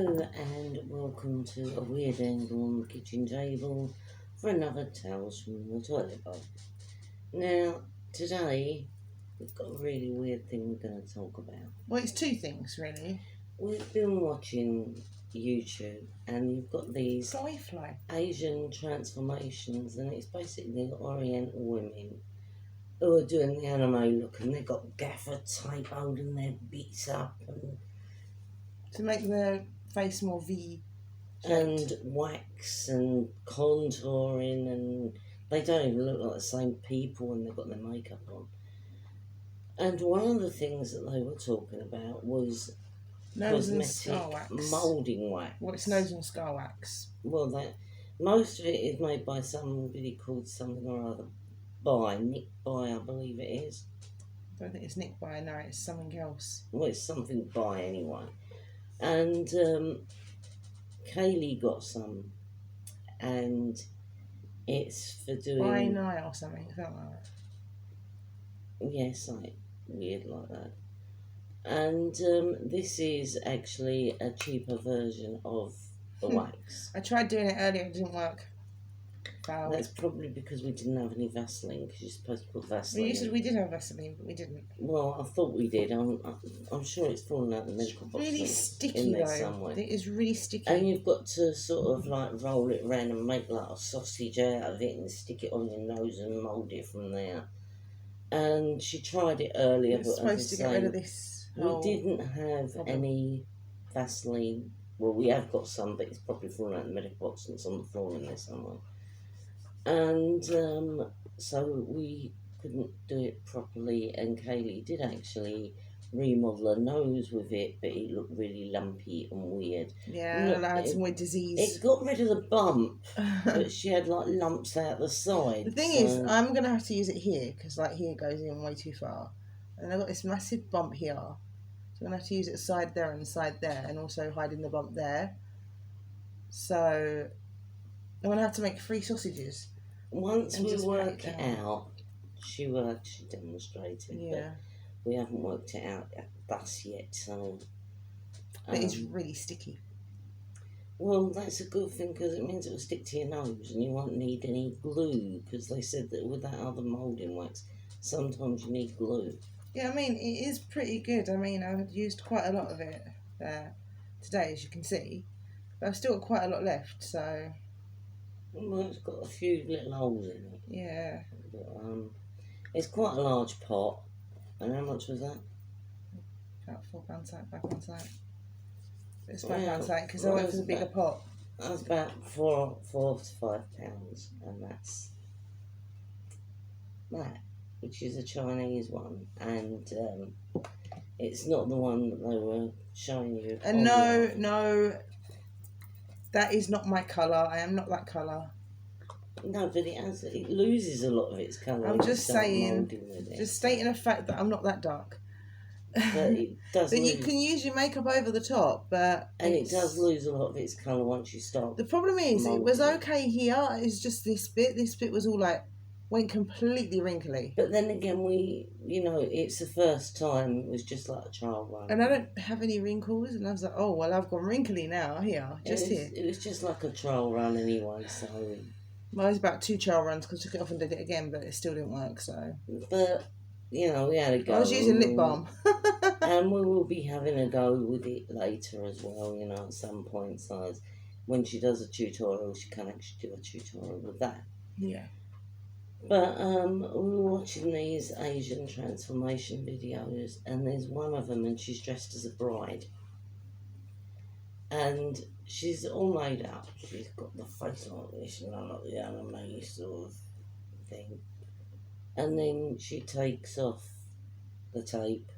Hello and welcome to a weird angle on the kitchen table for another Tales from the Toilet Bowl. Now, today we've got a really weird thing we're going to talk about. Well, it's two things, really. We've been watching YouTube and you've got these Firefly. Asian transformations, and it's basically Oriental women who are doing the anime look, and they've got gaffer tape holding their bits up and To make the face more V. and wax and contouring, and they don't even look like the same people when they've got their makeup on. And one of the things that they were talking about was Nose and scar cosmetic wax. moulding wax. Well, it's nose and scar wax. Well, most of it is made by somebody called something or other. Nick By, I believe it is. I don't think it's Nick By, no, it's something else. Well, it's something by anyway. And Kaylee got some, and it's for doing... By Nye or something, something like that. Yes, like weird like that. And this is actually a cheaper version of the wax. I tried doing it earlier, it didn't work. Failed. That's probably because we didn't have any Vaseline, because you're supposed to put Vaseline. Well, you said we did have Vaseline, but we didn't. Well, I thought we did. I'm sure it's fallen out the medical box. Really in sticky there though. somewhere. It is really sticky. And you've got to sort of like roll it around and make like a sausage out of it and stick it on your nose and mould it from there. And she tried it earlier, You're but supposed to get rid of this. We didn't have any Vaseline. Well, we have got some, but it's probably fallen out the medical box and it's on the floor in there somewhere. And so we couldn't do it properly, and Kaylee did actually remodel her nose with it, but it looked really lumpy and weird. Yeah, I had some weird disease. It got rid of the bump, but she had like lumps out the side. The thing is, I'm going to have to use it here, because like here goes in way too far. And I've got this massive bump here. So I'm going to have to use it side there and side there, and also hiding the bump there. So I'm going to have to make 3 sausages. Once we work it out, she will actually demonstrate it. Yeah. But we haven't worked it out thus yet, so... But it's really sticky. Well, that's a good thing, because it means it will stick to your nose and you won't need any glue, because they said that with that other moulding wax, sometimes you need glue. Yeah, I mean, it is pretty good. I mean, I've used quite a lot of it today, as you can see. But I've still got quite a lot left, so... Well, it's got a few little holes in it. Yeah. But, it's quite a large pot. And how much was that? About £4 sack, £5 sack. It's £5 sack, because I went for the bigger pot. That was about £4 to £5, and that's that, which is a Chinese one, and it's not the one that they were showing you. And no, that is not my colour. I am not that colour. No, but it loses a lot of its colour. I'm just saying, just stating a fact that I'm not that dark. But it does. But you can use your makeup over the top, but it does lose a lot of its colour once you start. The problem is, it was okay here. It's just this bit. This bit was all like went completely wrinkly. But then again, it's the first time. It was just like a trial run. And I don't have any wrinkles, and I was like, oh well, I've gone wrinkly now. Here. It was just like a trial run anyway. So. Well, it was about 2 trial runs because I took it off and did it again, but it still didn't work. So. But. We had a go. I was using lip balm. And we will be having a go with it later as well, at some point. So when she does a tutorial, she can actually do a tutorial with that. Yeah. But we were watching these Asian transformation videos, and there's one of them, and she's dressed as a bride. And she's all made up. She's got the face like this, like the anime sort of thing. And then she takes off the tape.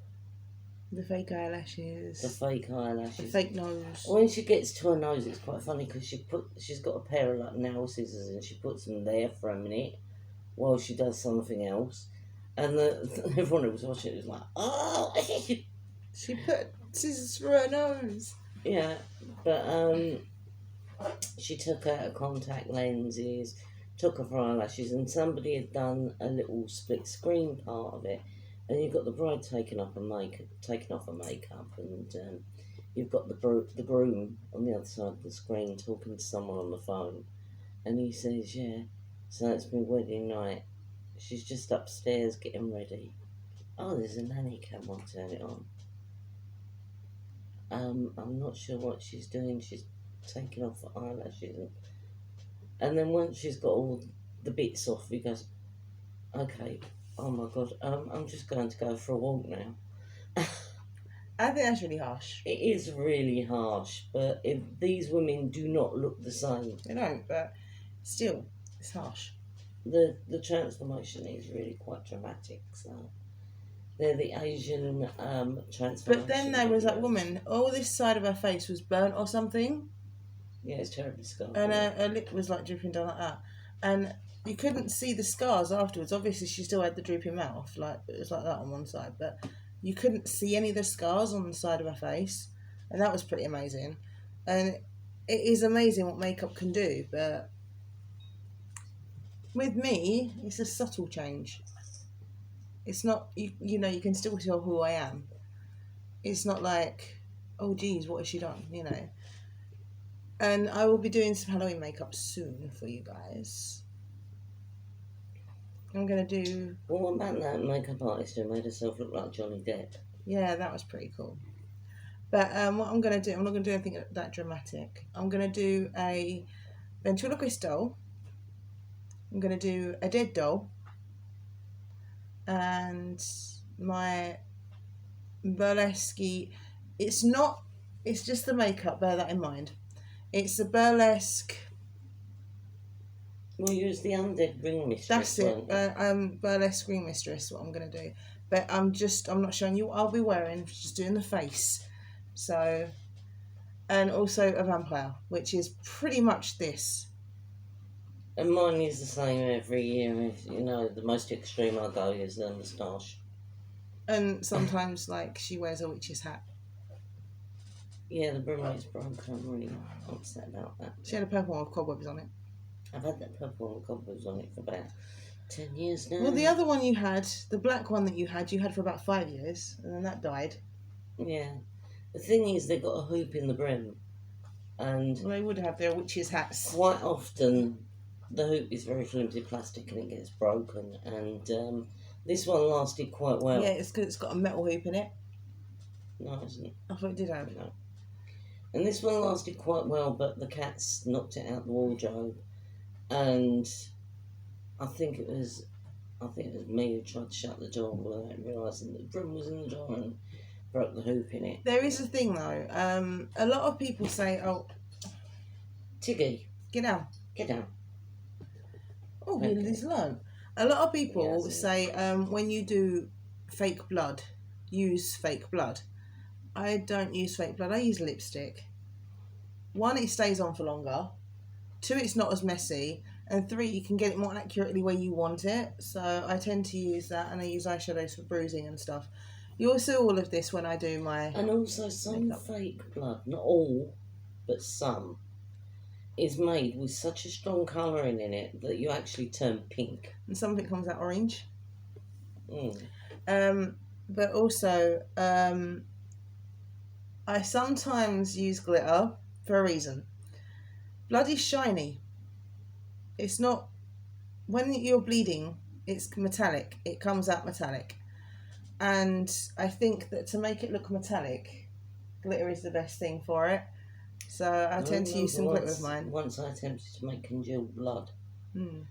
The fake eyelashes. The fake eyelashes. The fake nose. When she gets to her nose, it's quite funny because she's got a pair of like nail scissors and she puts them there for a minute while she does something else. And everyone who was watching it was like, oh! She put scissors through her nose. Yeah, but she took out her contact lenses, took off her eyelashes, and somebody had done a little split screen part of it, and you've got the bride taking off her makeup, and you've got the groom on the other side of the screen talking to someone on the phone, and he says, "Yeah, so it's my wedding night. She's just upstairs getting ready. Oh, there's a nanny cam. I'll turn it on. I'm not sure what she's doing. She's taking off her eyelashes, and then once she's got all the bits off, he goes, okay. Oh my God. I'm just going to go for a walk now." I think that's really harsh. It is really harsh, but if these women do not look the same, They don't, but still, it's harsh. the transformation is really quite dramatic. So they're the Asian transformation. But then there was that videos. woman, all this side of her face was burnt or something, Yeah, it's terribly scarred. and her lip was like dripping down like that. And you couldn't see the scars afterwards. Obviously, she still had the drooping mouth, like it was like that on one side, but you couldn't see any of the scars on the side of her face, and that was pretty amazing. And it is amazing what makeup can do, but with me, it's a subtle change. It's not you know, you can still tell who I am. It's not like, oh geez, what has she done, you know. And I will be doing some Halloween makeup soon for you guys. I'm gonna do, Well, what about that makeup artist who made herself look like Johnny Depp? yeah, that was pretty cool. But what I'm gonna do, I'm not gonna do anything that dramatic. I'm gonna do a ventriloquist doll. I'm gonna do a dead doll, and my burlesque. It's not. It's just the makeup. Bear that in mind. It's a burlesque. We'll use the undead ring mistress. That's it. won't we? Burlesque Screen Mistress. What I'm gonna do, but I'm not showing you what I'll be wearing. Just doing the face. So, and also a vampire, which is pretty much this. And mine is the same every year. You know, the most extreme I go is the moustache. And sometimes, like, she wears a witch's hat. Yeah, the broommate's broken. I'm really upset about that. She had a purple one with cobwebs on it. I've had that purple one with cobwebs on it for about 10 years now. Well, the other one you had, the black one that you had for about 5 years, and then that died. Yeah. The thing is, they've got a hoop in the brim. And Well, they would have their witches' hats. quite often, the hoop is very flimsy plastic and it gets broken. And this one lasted quite well. Yeah, it's because it's got a metal hoop in it. No, it isn't. I thought it did have. No. And this one lasted quite well, but the cats knocked it out the wardrobe. And I think it was me who tried to shut the door without realising that the broom was in the door and broke the hoop in it. There is a thing though. A lot of people say, "Oh, Tiggy, get down." get down. Oh, Okay. he's learned. A lot of people Yes. say when you do fake blood, use fake blood. I don't use fake blood. I use lipstick. 1, it stays on for longer. 2, it's not as messy. And 3, you can get it more accurately where you want it. So I tend to use that, and I use eyeshadows for bruising and stuff. You'll see all of this when I do my... And also some Makeup. fake blood, not all, but some, is made with such a strong colouring in it that you actually turn pink. And some of it comes out orange. Mm. But also, I sometimes use glitter for a reason. Blood is shiny. It's not... When you're bleeding, it's metallic. It comes out metallic. And I think that to make it look metallic, glitter is the best thing for it. So I tend to use some glitter with mine. Once I attempted to make congealed blood. Hmm.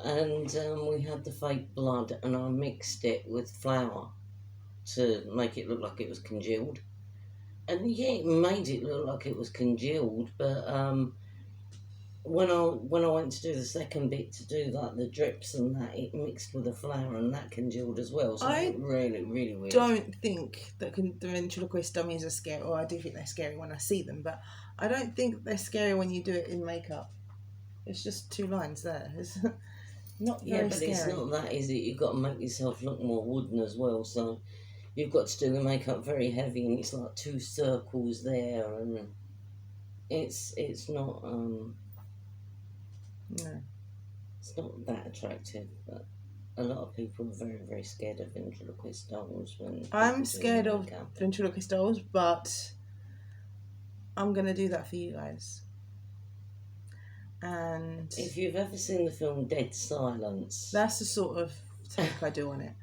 And we had the fake blood, and I mixed it with flour to make it look like it was congealed. And yeah, it made it look like it was congealed, but when I went to do the second bit to do like the drips and that, it mixed with the flour and that congealed as well. So I it really, really weird. Don't think that the ventriloquist dummies are scary, or I do think they're scary when I see them, but I don't think they're scary when you do it in makeup. It's just 2 lines there. It's not very Yeah, but scary. it's not that, is it? You've got to make yourself look more wooden as well. So you've got to do the makeup very heavy, and it's like 2 circles there, and it's not No. it's not that attractive. But a lot of people are very, very scared of ventriloquist dolls. When I'm people do scared of makeup. ventriloquist dolls, but I'm going to do that for you guys. And If you've ever seen the film Dead Silence, that's the sort of take I do on it.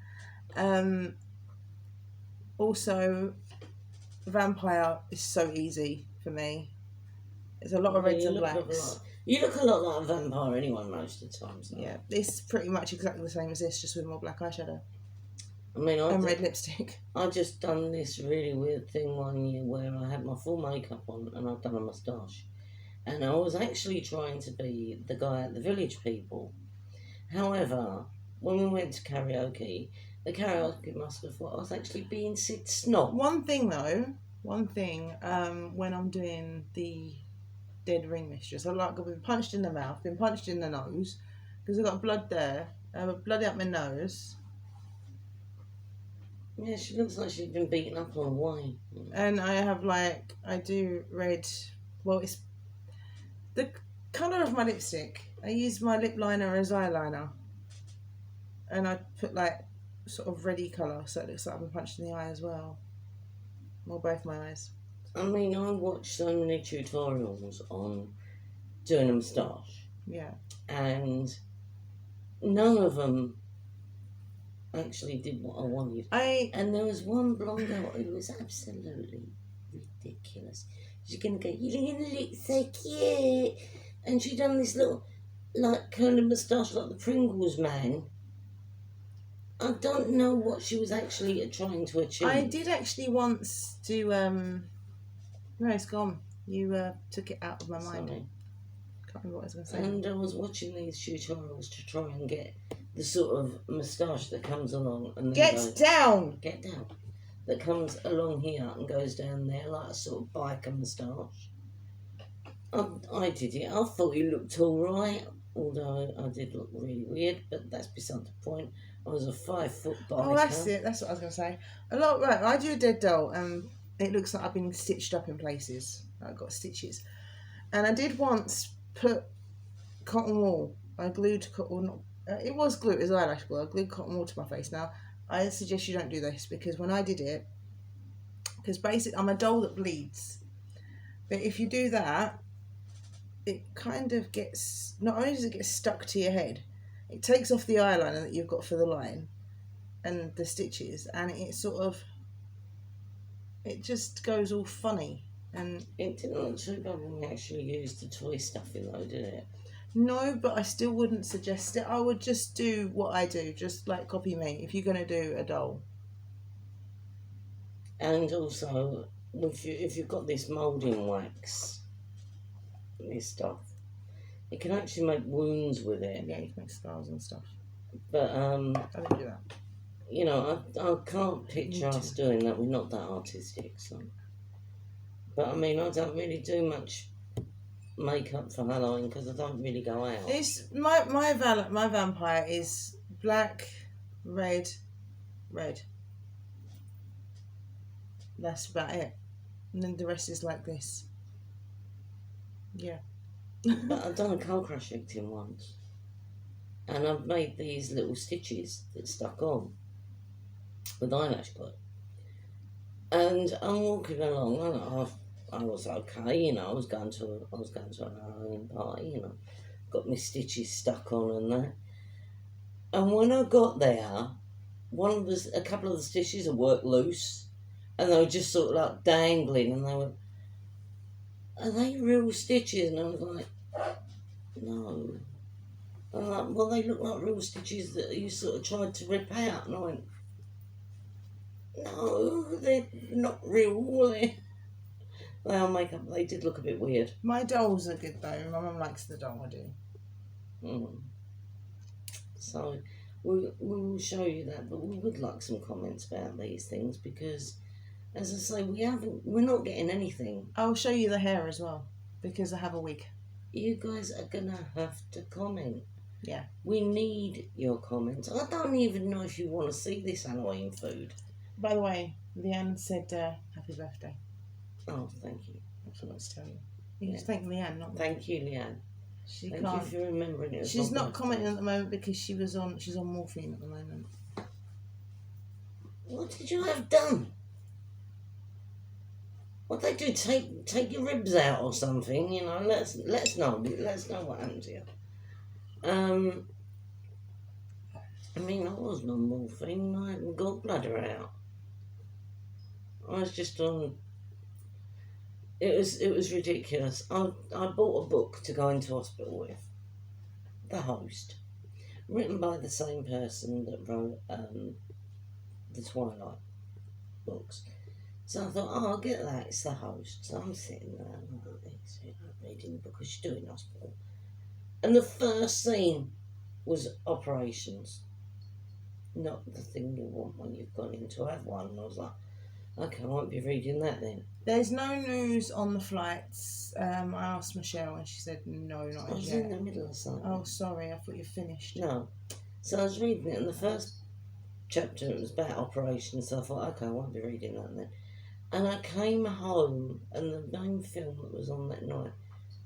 Also, vampire is so easy for me. It's a lot of reds and blacks. You look a lot like a vampire anyway most of the time. So. Yeah, it's pretty much exactly the same as this, just with more black eyeshadow. I mean, and red lipstick. I just done this really weird thing one year where I had my full makeup on and I'd done a moustache. And I was actually trying to be the guy at the Village People. However, when we went to karaoke, the karaoke master thought I was actually being Sid Snob. One thing, when I'm doing the Dead Ring Mistress, I've been punched in the mouth, been punched in the nose, because I've got blood there, blood out my nose. Yeah, she looks like she's been beaten up on a wine. And I do red, well, it's the colour of my lipstick. I use my lip liner as eyeliner. And I put sort of reddy colour, so it looks like I've been punched in the eye as well. Or both my eyes. I mean, I watched so many tutorials on doing a moustache. Yeah. And none of them actually did what I wanted. And there was one blonde girl who was absolutely ridiculous. She's going to go, you're going to look so cute. And she done this little, curly moustache like the Pringles man. I don't know what she was actually trying to achieve. I did actually once do, no, it's gone. You took it out of my mind. Sorry. Can't remember what I was going to say. And I was watching these tutorials to try and get the sort of moustache that comes along and then Get down! That comes along here and goes down there like a sort of biker moustache. I did it. I thought it looked all right, although I did look really weird, but that's beside the point. I was a 5 foot biker. Oh, that's it. That's what I was going to say. Right, I do a dead doll and it looks like I've been stitched up in places. I've got stitches. And I did once put cotton wool. I glued cotton wool. It was glue, it was eyelash glue. I glued cotton wool to my face. Now, I suggest you don't do this because when I did it, because basically I'm a doll that bleeds. But if you do that, it kind of gets, not only does it get stuck to your head, it takes off the eyeliner that you've got for the line and the stitches, and it just goes all funny. And it didn't look too bad when we actually used the toy stuffing though, did it? No, but I still wouldn't suggest it. I would just do what I do, just copy me if you're going to do a doll. And also, if you've got this moulding wax, this stuff, it can actually make wounds with it. Yeah, you can make scars and stuff. But I don't do that. You know, I can't picture us doing that. We're not that artistic, so. But I mean, I don't really do much makeup for Halloween because I don't really go out. It's my vampire is black, red. That's about it. And then the rest is like this. Yeah. But I've done a Coal Crush victim once. And I've made these little stitches that stuck on with eyelash glue. And I'm walking along and I was okay, you know, I was going to a Halloween party, you know, got my stitches stuck on and that. And when I got there, a couple of the stitches had worked loose and they were just sort of dangling and they were, are they real stitches? And I was like, no. I'm like, well, they look like real stitches that you sort of tried to rip out. And I went, no, they're not real, were they? They are makeup. They did look a bit weird. My dolls are good though. My mum likes the doll I do. So we will show you that, but we would like some comments about these things because, as I say, we're not getting anything. I'll show you the hair as well because I have a wig. You guys are gonna have to comment. Yeah. We need your comments. I don't even know if you want to see this Halloween food. By the way, Leanne said happy birthday. Oh, thank you. I forgot to tell you. You just thank Leanne, not me. Thank you, Leanne. Thank you for remembering it. She's not commenting at the moment because she's on morphine at the moment. What did you have done? What they do, take your ribs out or something, you know, let's know. Let's know what happened to you. I mean, I wasn't on morphine. I had my gallbladder out. I was just on. It was ridiculous. I bought a book to go into hospital with. The Host, written by the same person that wrote the Twilight books. So I thought, I'll get that. It's The Host. So I'm sitting there reading the book as you do in hospital. And the first scene was operations. Not the thing you want when you've gone in to have one. And I was like, okay, I won't be reading that then. There's no news on the flights. I asked Michelle and she said no, not I was as yet. in the middle of something. Oh, sorry, I thought you finished. No. So I was reading it, and the first chapter, it was about operations, so I thought, okay, I won't be reading that then. And I came home, and the main film that was on that night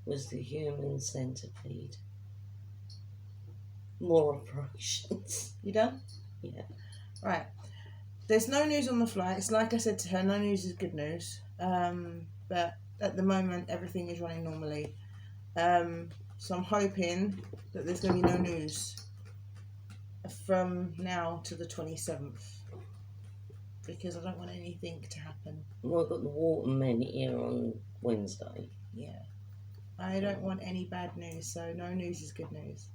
was The Human Centipede. More operations. You done? Yeah. Right. There's no news on the flights. Like I said to her, no news is good news. But at the moment, everything is running normally. So I'm hoping that there's going to be no news from now to the 27th. Because I don't want anything to happen. Well, I've got the Watermen here on Wednesday. Yeah. I don't want any bad news, so no news is good news.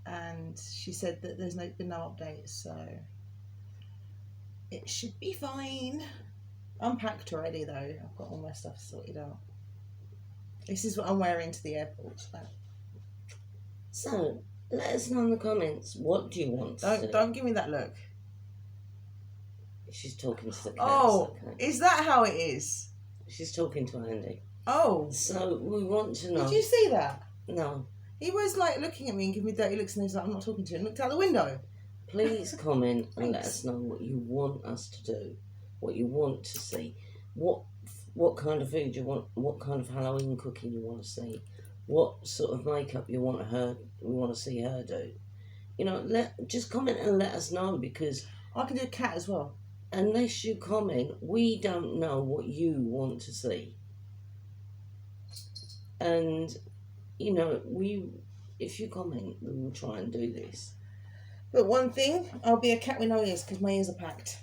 And she said that there's been no updates, so it should be fine. I'm packed already though. I've got all my stuff sorted out. This is what I'm wearing to the airport. So let us know in the comments, what do you want to see? Don't give me that look. She's talking to the cats. Oh, okay. is that how it is? She's talking to Andy. Oh. So we want to know. Did you see that? No. He was like looking at me and giving me dirty looks, and he was like, I'm not talking to you, and looked out the window. Please comment and let us know what you want us to do, what you want to see, what kind of food you want, what kind of Halloween cooking you want to see, what sort of makeup you want to see her do. You know, just comment and let us know, because I can do a cat as well. Unless you comment, we don't know what you want to see. And, you know, if you comment, we will try and do this. But one thing, I'll be a cat with no ears because my ears are packed.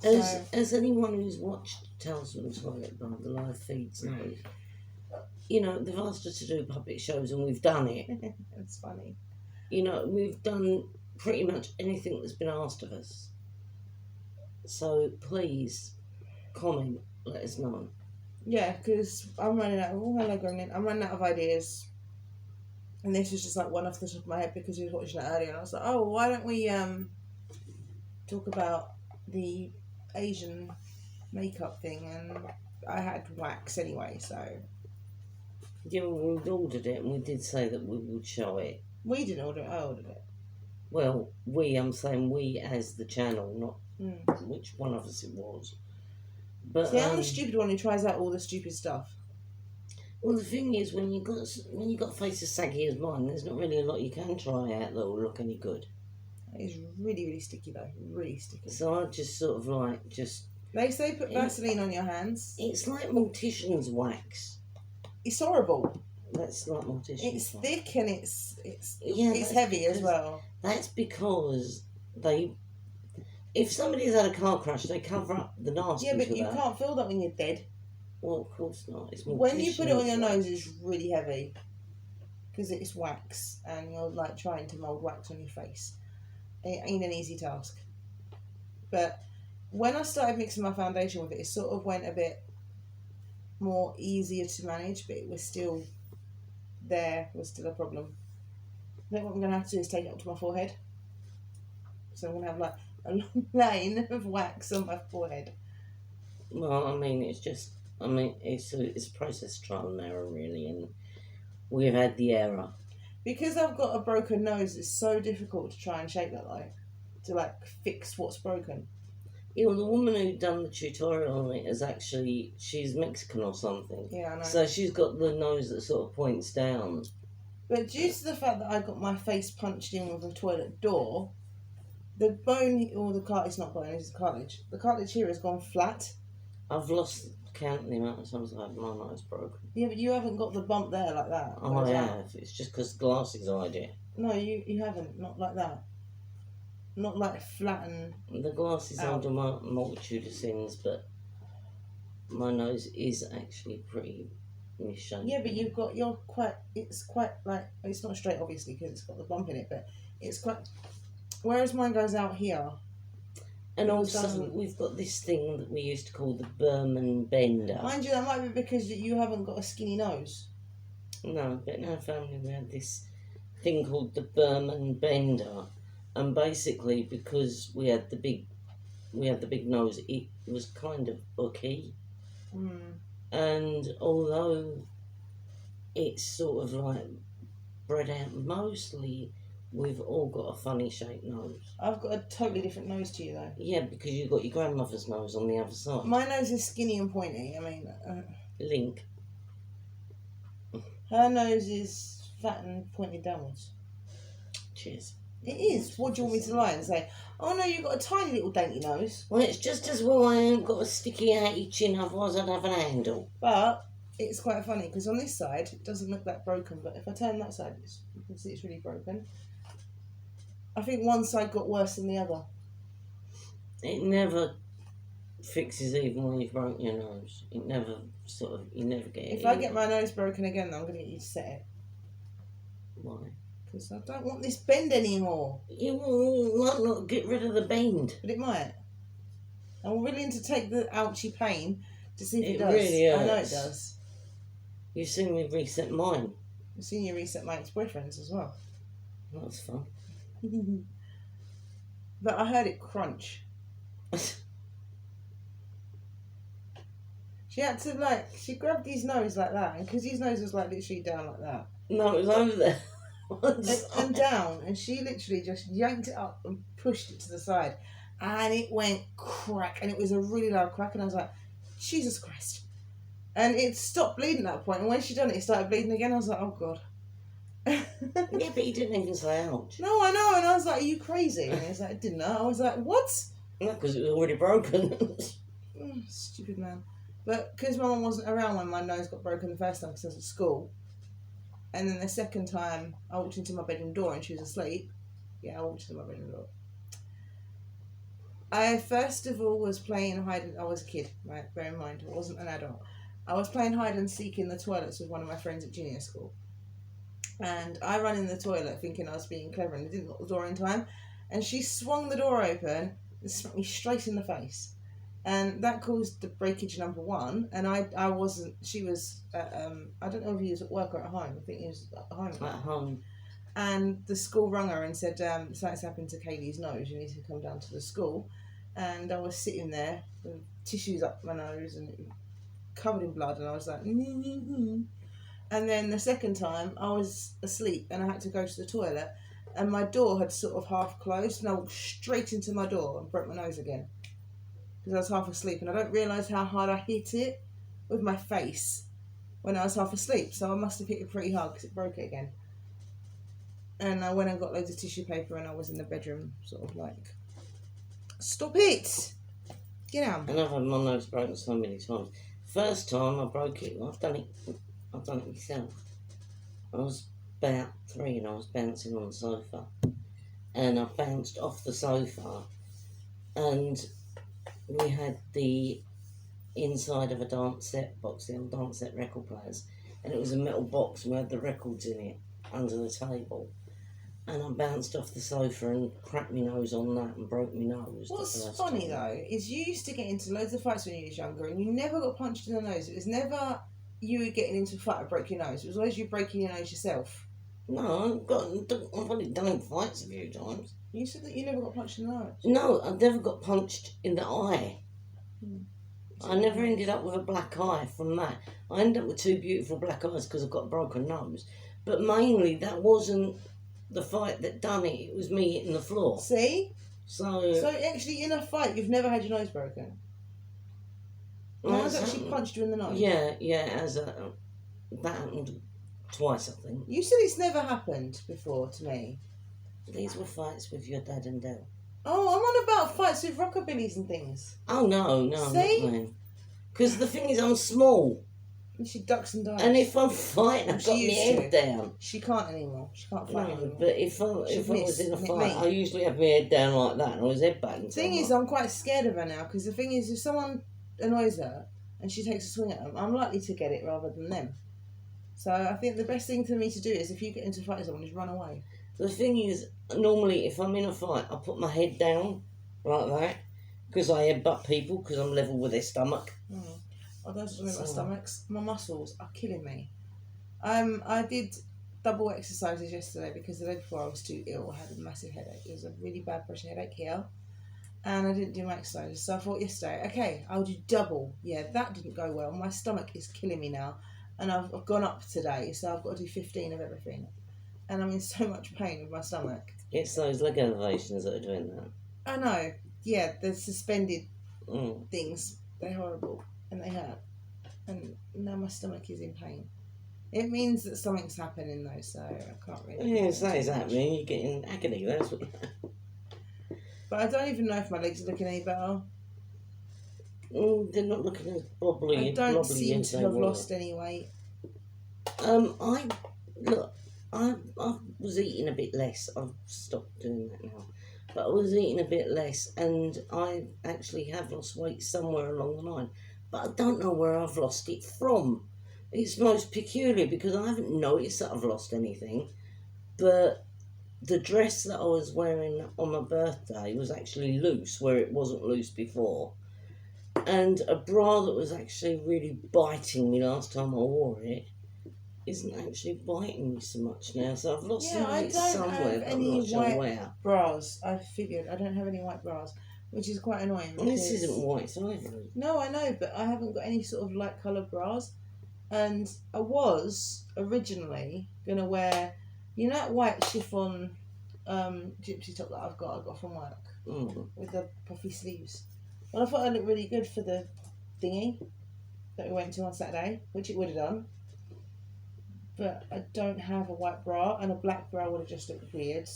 As anyone who's watched Tales from the Toilet Bar, the live feeds knows, you know, they've asked us to do puppet shows and we've done it. It's funny. You know, we've done pretty much anything that's been asked of us. So please comment, let us know. Yeah, because I'm running out of I'm running out of ideas. And this was just like one off the top of my head because we was watching it earlier, and I was like, oh, why don't we talk about the Asian makeup thing? And I had wax anyway, so. Yeah, we ordered it and we did say that we would show it. We didn't order it, I ordered it. Well, I'm saying we as the channel, not which one of us it was. But see, I'm the stupid one who tries out all the stupid stuff. Well, the thing is, when you got a face as saggy as mine, there's not really a lot you can try out that will look any good. It's really, really sticky though, really sticky. So I just sort of They say put Vaseline on your hands. It's like mortician's wax. It's horrible. That's like mortician's. It's wax. Thick and it's it's heavy as well. That's because if somebody's had a car crash, they cover up the nasty. Yeah, but you can't feel that when you're dead. Well, of course not. It's when you put it on your nose, it's really heavy because it's wax, and you're like trying to mold wax on your face. It ain't an easy task. But when I started mixing my foundation with it, it sort of went a bit more easier to manage, but it was still there. Was still a problem. I think what I'm going to have to do is take it up to my forehead. So I'm going to have like a long line of wax on my forehead. Well, I mean, it's a process of trial and error, really, and we've had the error. Because I've got a broken nose, it's so difficult to try and shape that, like, to, like, fix what's broken. Yeah, well, the woman who done the tutorial on it is actually, she's Mexican or something. Yeah, I know. So she's got the nose that sort of points down. But due to the fact that I got my face punched in with a toilet door, the bone, or the cartilage, it's not bone, it's cartilage. The cartilage here has gone flat. I've lost count the amount of times I've had my nose broken. Yeah, but you haven't got the bump there like that. Oh, I have. It's just because glasses hide it. No, you haven't. Not like that. Not like flat and... The glasses Ow. hide a multitude of sins, but my nose is actually pretty misshapen. Yeah, but it's quite like, it's not straight obviously because it's got the bump in it, but it's quite, whereas mine goes out here. And It also, doesn't. we've got this thing that we used to call the Berman Bender. Mind you, that might be because you haven't got a skinny nose. No, but in our family we had this thing called the Berman Bender, and basically because we had the big nose, it was kind of hooky. And although it's sort of like spread out, mostly we've all got a funny shaped nose. I've got a totally different nose to you though. Yeah, because you've got your grandmother's nose on the other side. My nose is skinny and pointy. I mean, Link. her nose is fat and pointed downwards. Cheers. It is. What do you want me to lie and say? Oh no, you've got a tiny little dainty nose. Well, it's just as well I ain't got a sticky outy chin, otherwise I'd have an handle. But it's quite funny because on this side it doesn't look that broken, but if I turn that side, you can see it's really broken. I think one side got worse than the other. It never fixes even when you've broken your nose. It never you never get it. If I get my nose broken again, I'm going to get you to set it. Why? Because I don't want this bend anymore. You might not get rid of the bend. But it might. I'm willing to take the ouchy pain to see if it It does. really hurts. I know it does. You've seen me reset mine. I've seen you reset my ex-boyfriend's as well. That's fun. But I heard it crunch. She had to she grabbed his nose like that, and because his nose was literally down like that. No, it was over there. and down, and she literally just yanked it up and pushed it to the side, and it went crack, and it was a really loud crack, and I was like, Jesus Christ. And it stopped bleeding at that point, and when she done it, it started bleeding again. I was like, oh God. Yeah, but he didn't even say ouch. No, I know, and I was like, are you crazy? And he was like, didn't I? I was like, what? No, because it was already broken. Stupid man. But because my mum wasn't around when my nose got broken the first time because I was at school, and then the second time I walked into my bedroom door and she was asleep. Yeah, I walked into my bedroom door. I first of all was playing I was a kid, right? Bear in mind, I wasn't an adult. I was playing hide and seek in the toilets with one of my friends at junior school. And I ran in the toilet thinking I was being clever and I didn't lock the door in time. And she swung the door open and smacked me straight in the face. And that caused the breakage number one. And I wasn't, she was, I don't know if he was at work or at home. I think he was at home. At home. And the school rang her and said, something's happened to Kaylee's nose. You need to come down to the school. And I was sitting there with tissues up my nose and it was covered in blood. And I was like, And then the second time I was asleep and I had to go to the toilet. And my door had sort of half closed. And I walked straight into my door and broke my nose again. Because I was half asleep. And I don't realise how hard I hit it with my face when I was half asleep. So I must have hit it pretty hard because it broke it again. And I went and got loads of tissue paper and I was in the bedroom sort of like, stop it! Get out. And I've had my nose broken so many times. First time I broke it, I've done it myself. I was about 3 and I was bouncing on the sofa. And I bounced off the sofa and we had the inside of a dance set box, the old dance set record players. And it was a metal box and we had the records in it under the table. And I bounced off the sofa and cracked my nose on that and broke my nose. What's funny though is you used to get into loads of fights when you was younger and you never got punched in the nose. It was never you were getting into a fight and broke your nose. It was always you breaking your nose yourself. No, I've only done in fights a few times. You said that you never got punched in the nose. No, I never got punched in the eye. I never ended up with a black eye from that. I ended up with 2 beautiful black eyes because I've got a broken nose. But mainly that wasn't the fight that done it. It was me hitting the floor. See? So actually in a fight you've never had your nose broken. No one's actually punched you in the nose. Yeah, that happened twice, I think. You said it's never happened before to me. These were fights with your dad and Del. Oh, I'm on about fights with rockabillys and things. Oh no, See? not mine. Because the thing is, I'm small. And she ducks and dives. And if I'm fighting, I've She got my used head down. She can't anymore. She can't fight No, anymore. but if I was in a fight, I usually have my head down like that and I was headbutting. The thing is, I'm quite scared of her now because the thing is, if someone annoys her and she takes a swing at them, I'm likely to get it rather than them. So I think the best thing for me to do is if you get into a fight with someone, is run away. The thing is, normally if I'm in a fight, I put my head down like that because I headbutt people because I'm level with their stomach. I don't remember my stomachs. My muscles are killing me. I did double exercises yesterday because the day before I was too ill. I had a massive headache. It was a really bad pressure headache here. And I didn't do my exercises. So I thought yesterday, okay, I'll do double. Yeah, that didn't go well. My stomach is killing me now. And I've gone up today, so I've got to do 15 of everything. And I'm in so much pain with my stomach. It's those leg elevations that are doing that. I know. Yeah, the suspended things. They're horrible. And they hurt. And now my stomach is in pain. It means that something's happening though, so I can't really... Yeah, so is that mean you're getting agony, that's what... But I don't even know if my legs are looking any better. They're not looking as bobbly. I don't seem to have lost any weight. I was eating a bit less. I've stopped doing that now. But I was eating a bit less and I actually have lost weight somewhere along the line. But I don't know where I've lost it from. It's most peculiar because I haven't noticed that I've lost anything. But the dress that I was wearing on my birthday was actually loose where it wasn't loose before. And a bra that was actually really biting me last time I wore it isn't actually biting me so much now. So I've lost some weight somewhere, but I'm not sure where. Bras. I figured I don't have any white bras, which is quite annoying. Well, this isn't white either. No, I know, but I haven't got any sort of light coloured bras. And I was originally going to wear, you know, that white chiffon gypsy top that I got from work with the puffy sleeves. Well, I thought it looked really good for the thingy that we went to on Saturday, which it would have done. But I don't have a white bra, and a black bra would have just looked weird.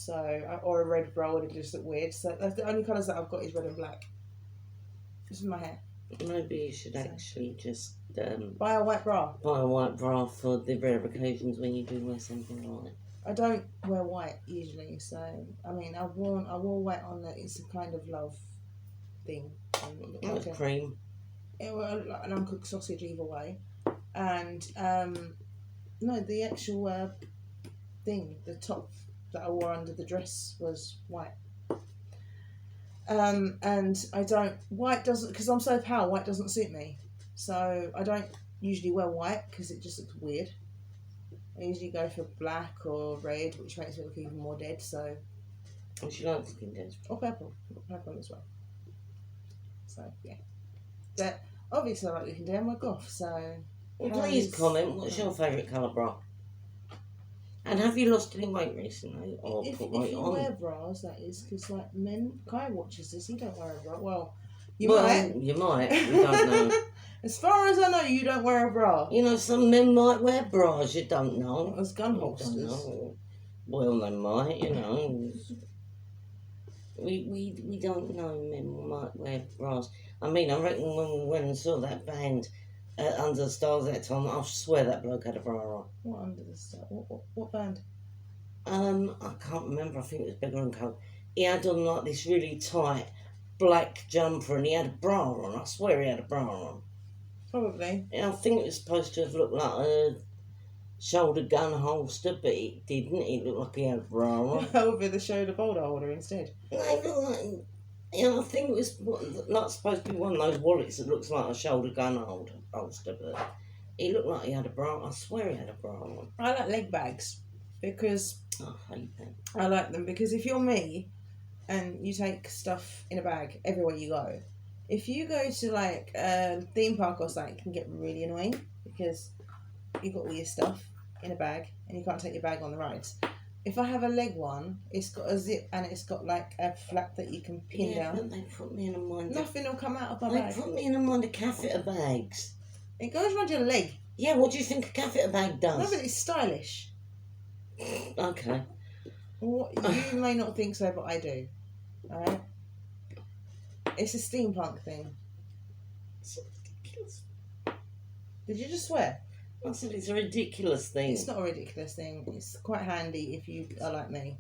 Or a red bra would have just looked weird. So that's the only colours that I've got is red and black. Just in my hair. Maybe you should actually just buy a white bra. Buy a white bra for the rare occasions when you do wear something like. I don't wear white usually, so I mean I wore white on the It's a Kind of Love thing. Like a cream. It was like an uncooked sausage either way, and no, the actual thing, the top that I wore under the dress was white. And white doesn't, because I'm so pale, white doesn't suit me. So I don't usually wear white because it just looks weird. I usually go for black or red, which makes me look even more dead, so... And she likes looking dead. Or purple. Purple as well. So, yeah. But obviously I like looking dead, I'm a goth, so... Well, please comment, what's your favourite colour bra? And have you lost any weight recently? Or if put weight you on? wear bras, that is, because like men, Kai watches this, he don't wear a bra. Well, you You might, we don't know. As far as I know, you don't wear a bra. You know, some men might wear bras, you don't know. As gun holsters. Well, they might, you know. We don't know men might wear bras. I mean, I reckon when we went and saw that band Under the Stars that time, I swear that bloke had a bra on. What Under the Stars? What band? I can't remember. I think it was Beggar and Co. He had on like this really tight black jumper and he had a bra on. I swear he had a bra on. Probably. And I think it was supposed to have looked like a shoulder gun holster, but it didn't. It looked like he had a bra on. Over the shoulder boulder holder instead. They look like, you know, I think it was not supposed to be one of those wallets that looks like a shoulder gun holster, but he looked like he had a bra. I swear he had a bra on. I like leg bags because I hate them. I like them because if you're me and you take stuff in a bag everywhere you go, if you go to like a theme park or something, it can get really annoying because you've got all your stuff in a bag and you can't take your bag on the rides. If I have a leg one, it's got a zip and it's got like a flap that you can pin down. But they put me in a mind. Nothing will come out of my bag. They put me in a mind of catheter bags. It goes around your leg. Yeah, what do you think a catheter bag does? No, but it's stylish. Okay. Well, you may not think so, but I do. Alright? It's a steampunk thing. It's ridiculous. Did you just swear? I said it's a ridiculous thing. It's not a ridiculous thing. It's quite handy if you are like me.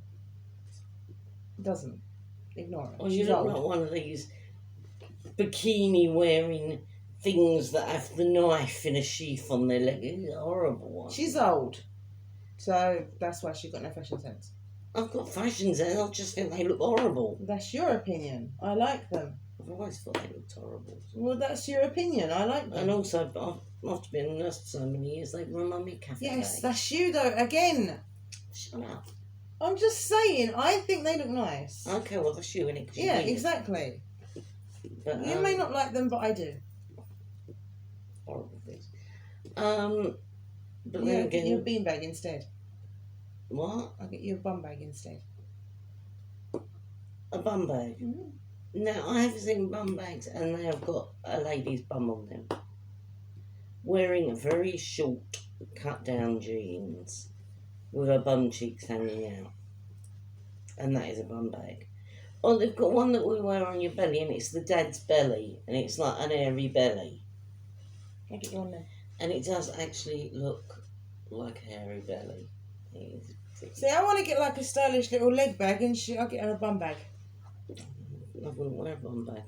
It doesn't. Ignore it. Or you She's look old. like one of these bikini wearing things that have the knife in a sheath on their leg. It's a horrible one. She's old. So that's why she's got no fashion sense. I've got fashion sense. I just think they look horrible. That's your opinion. I like them. I've always thought they looked horrible. Well, that's your opinion. I like them. And also, after being a nurse for so many years, they remind me of cafe Yes, bag. that's you though. Again, Shut up. I'm just saying. I think they look nice. Okay, well, that's you, innit? 'Cause you Yeah, wear it. exactly. But, You may not like them, but I do. horrible things. But Yeah, then I'll get you a again, beanbag instead. what? I'll get you a bum bag instead. A bum bag. Mm. Now, I have seen bum bags and they have got a lady's bum on them. Wearing very short, cut down jeans with her bum cheeks hanging out. And that is a bum bag. Or they've got one that we wear on your belly and it's the dad's belly and it's like an airy belly. I'll get you one there. And it does actually look like a hairy belly. It is pretty. See, I want to get like a stylish little leg bag and I'll get her a bum bag. I wouldn't wear a bum bag.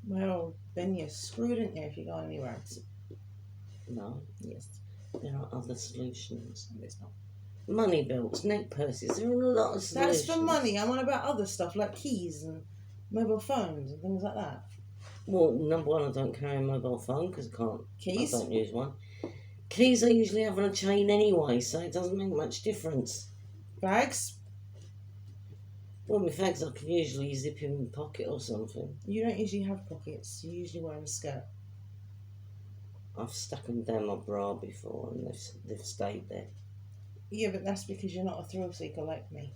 Well, then you're screwed, aren't you, if you go anywhere else? No, Yes. there are other solutions. No, it's not. Money belts, neck purses, there are a lot of solutions. That's for money. I'm on about other stuff like keys and mobile phones and things like that. Well, number one, I don't carry a mobile phone because Keys? I don't use one. Keys I usually have on a chain anyway, so it doesn't make much difference. Bags? Well, my fags I can usually zip in my pocket or something. You don't usually have pockets. You usually wear a skirt. I've stuck them down my bra before and they've stayed there. Yeah, but that's because you're not a thrill seeker like me.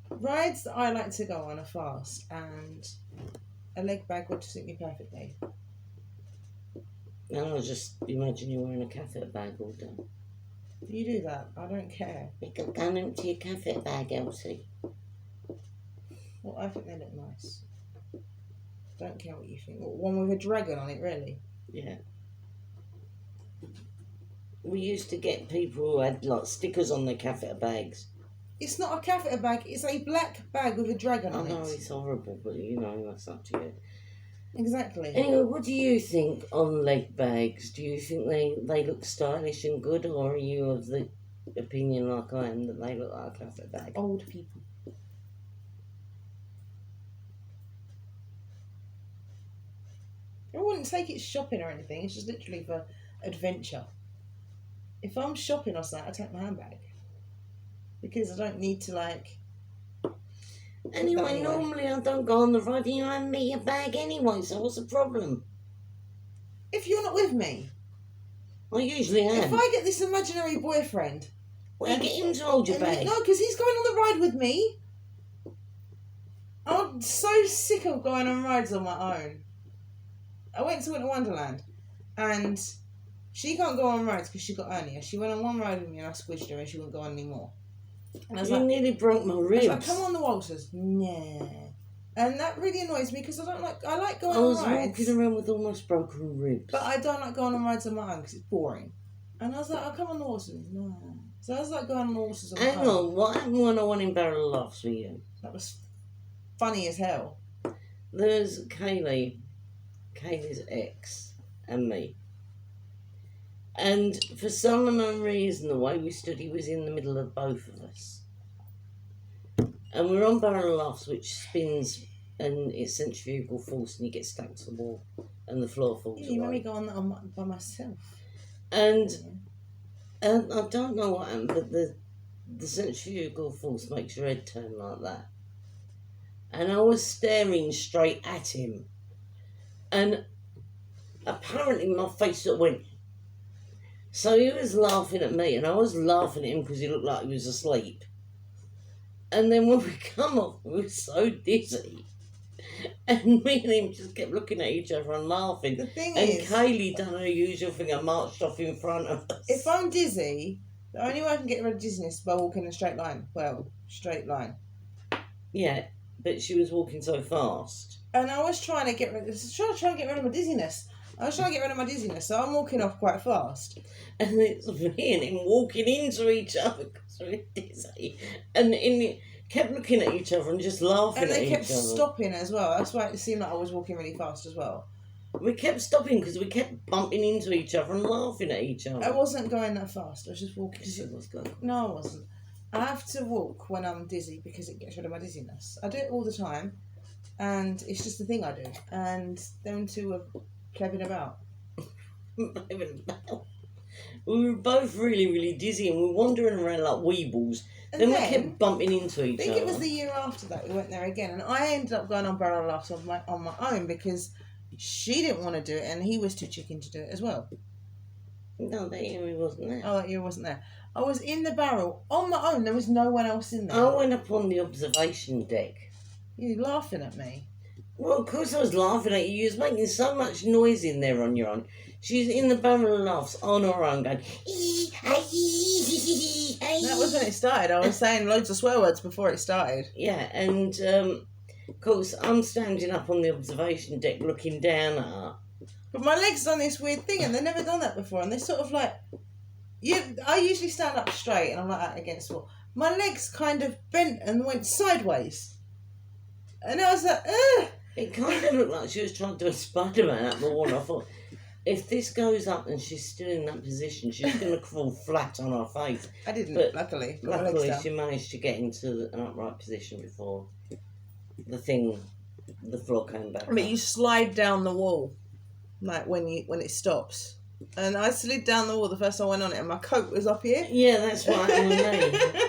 Rides that I like to go on are fast, and a leg bag would suit me perfectly. And I just imagine you wearing a catheter bag all day. You do that. I don't care. You can go and empty your catheter bag, Elsie. Well, I think they look nice. Don't care what you think. One with a dragon on it, really. Yeah. We used to get people who had like stickers on their catheter bags. It's not a catheter bag. It's a black bag with a dragon I on know it. it's horrible, but you know, that's up to you. Exactly. Anyway, what do you think on leg bags? Do you think they look stylish and good, or are you of the opinion like I am that they look like a catheter bag? Old people. I wouldn't take it shopping or anything. It's just literally for adventure. If I'm shopping or something, I take my handbag. Because I don't need to, like... Anyway, normally I don't go on the road and you hand me a bag anyway, so what's the problem? If you're not with me, I usually am. if I get this imaginary boyfriend... Well, you get him to hold your bag. No, because he's going on the ride with me. I'm so sick of going on rides on my own. I went to Winter Wonderland and she can't go on rides because she got hernia. She went on one ride with me and I squished her and she wouldn't go on anymore. And I was You like, nearly broke my ribs. come on the walters. Nah. And that really annoys me because I like going I was on rides. walking around with almost broken ribs. But I don't like going on rides on my own because it's boring. And I was like, come on the horses. No. So I was like going on the horses on my Hang own. on, what happened when I went in Barrel of Laughs with you? That was funny as hell. There's Kaylee's ex, and me. And for some unknown reason, the way we stood, he was in the middle of both of us. And we're on Barrel of Laughs, which spins and it's centrifugal force, and you get stuck to the wall, and the floor falls You made me away. go on that by myself. And I don't know what happened, but the centrifugal force makes your head turn like that. And I was staring straight at him. And apparently my face sort of went. So he was laughing at me, and I was laughing at him because he looked like he was asleep. And then when we come off, we were so dizzy. And me and him just kept looking at each other and laughing. The thing And is, Kaylee done her usual thing and marched off in front of us. if I'm dizzy, the only way I can get rid of dizziness is by walking in a straight line. Well, straight line. Yeah, but she was walking so fast. And I was trying to get rid of my dizziness. So I'm walking off quite fast. And it's me and him walking into each other because we're dizzy. And kept looking at each other and just laughing And at they each kept other. stopping as well. That's why it seemed like I was walking really fast as well. We kept stopping because we kept bumping into each other and laughing at each other. I wasn't going that fast. I was just walking. Yes, it was going. No, I wasn't. I have to walk when I'm dizzy because it gets rid of my dizziness. I do it all the time, and it's just a thing I do. And them two were clebbing about. We were both really, really dizzy and we were wandering around like weebles. Then we kept bumping into each other. I think it was the year after that we went there again, and I ended up going on Barrel Laughs on my own because she didn't want to do it, and he was too chicken to do it as well. No, that year he wasn't there. Oh, that year wasn't there. I was in the barrel on my own. There was no one else in there. I went up on the observation deck. You were laughing at me. Well, of course I was laughing at you. You was making so much noise in there on your own. She's in the Barrel of Laughs on her own going... That was when it started. I was saying loads of swear words before it started. Yeah, and of course I'm standing up on the observation deck looking down at her. But my legs done this weird thing, and they've never done that before. And they're sort of like... I usually stand up straight, and I'm like that against the wall. My legs kind of bent and went sideways. And I was like, ugh! It kind of looked like she was trying to do a Spider-Man up the wall. I thought, if this goes up and she's still in that position, she's going to fall flat on her face. I didn't, but luckily. Luckily, she managed to get into an upright position before the floor came back. But you slide down the wall, like when it stops. And I slid down the wall the first time I went on it, and my coat was up here. Yeah, that's what happened with me.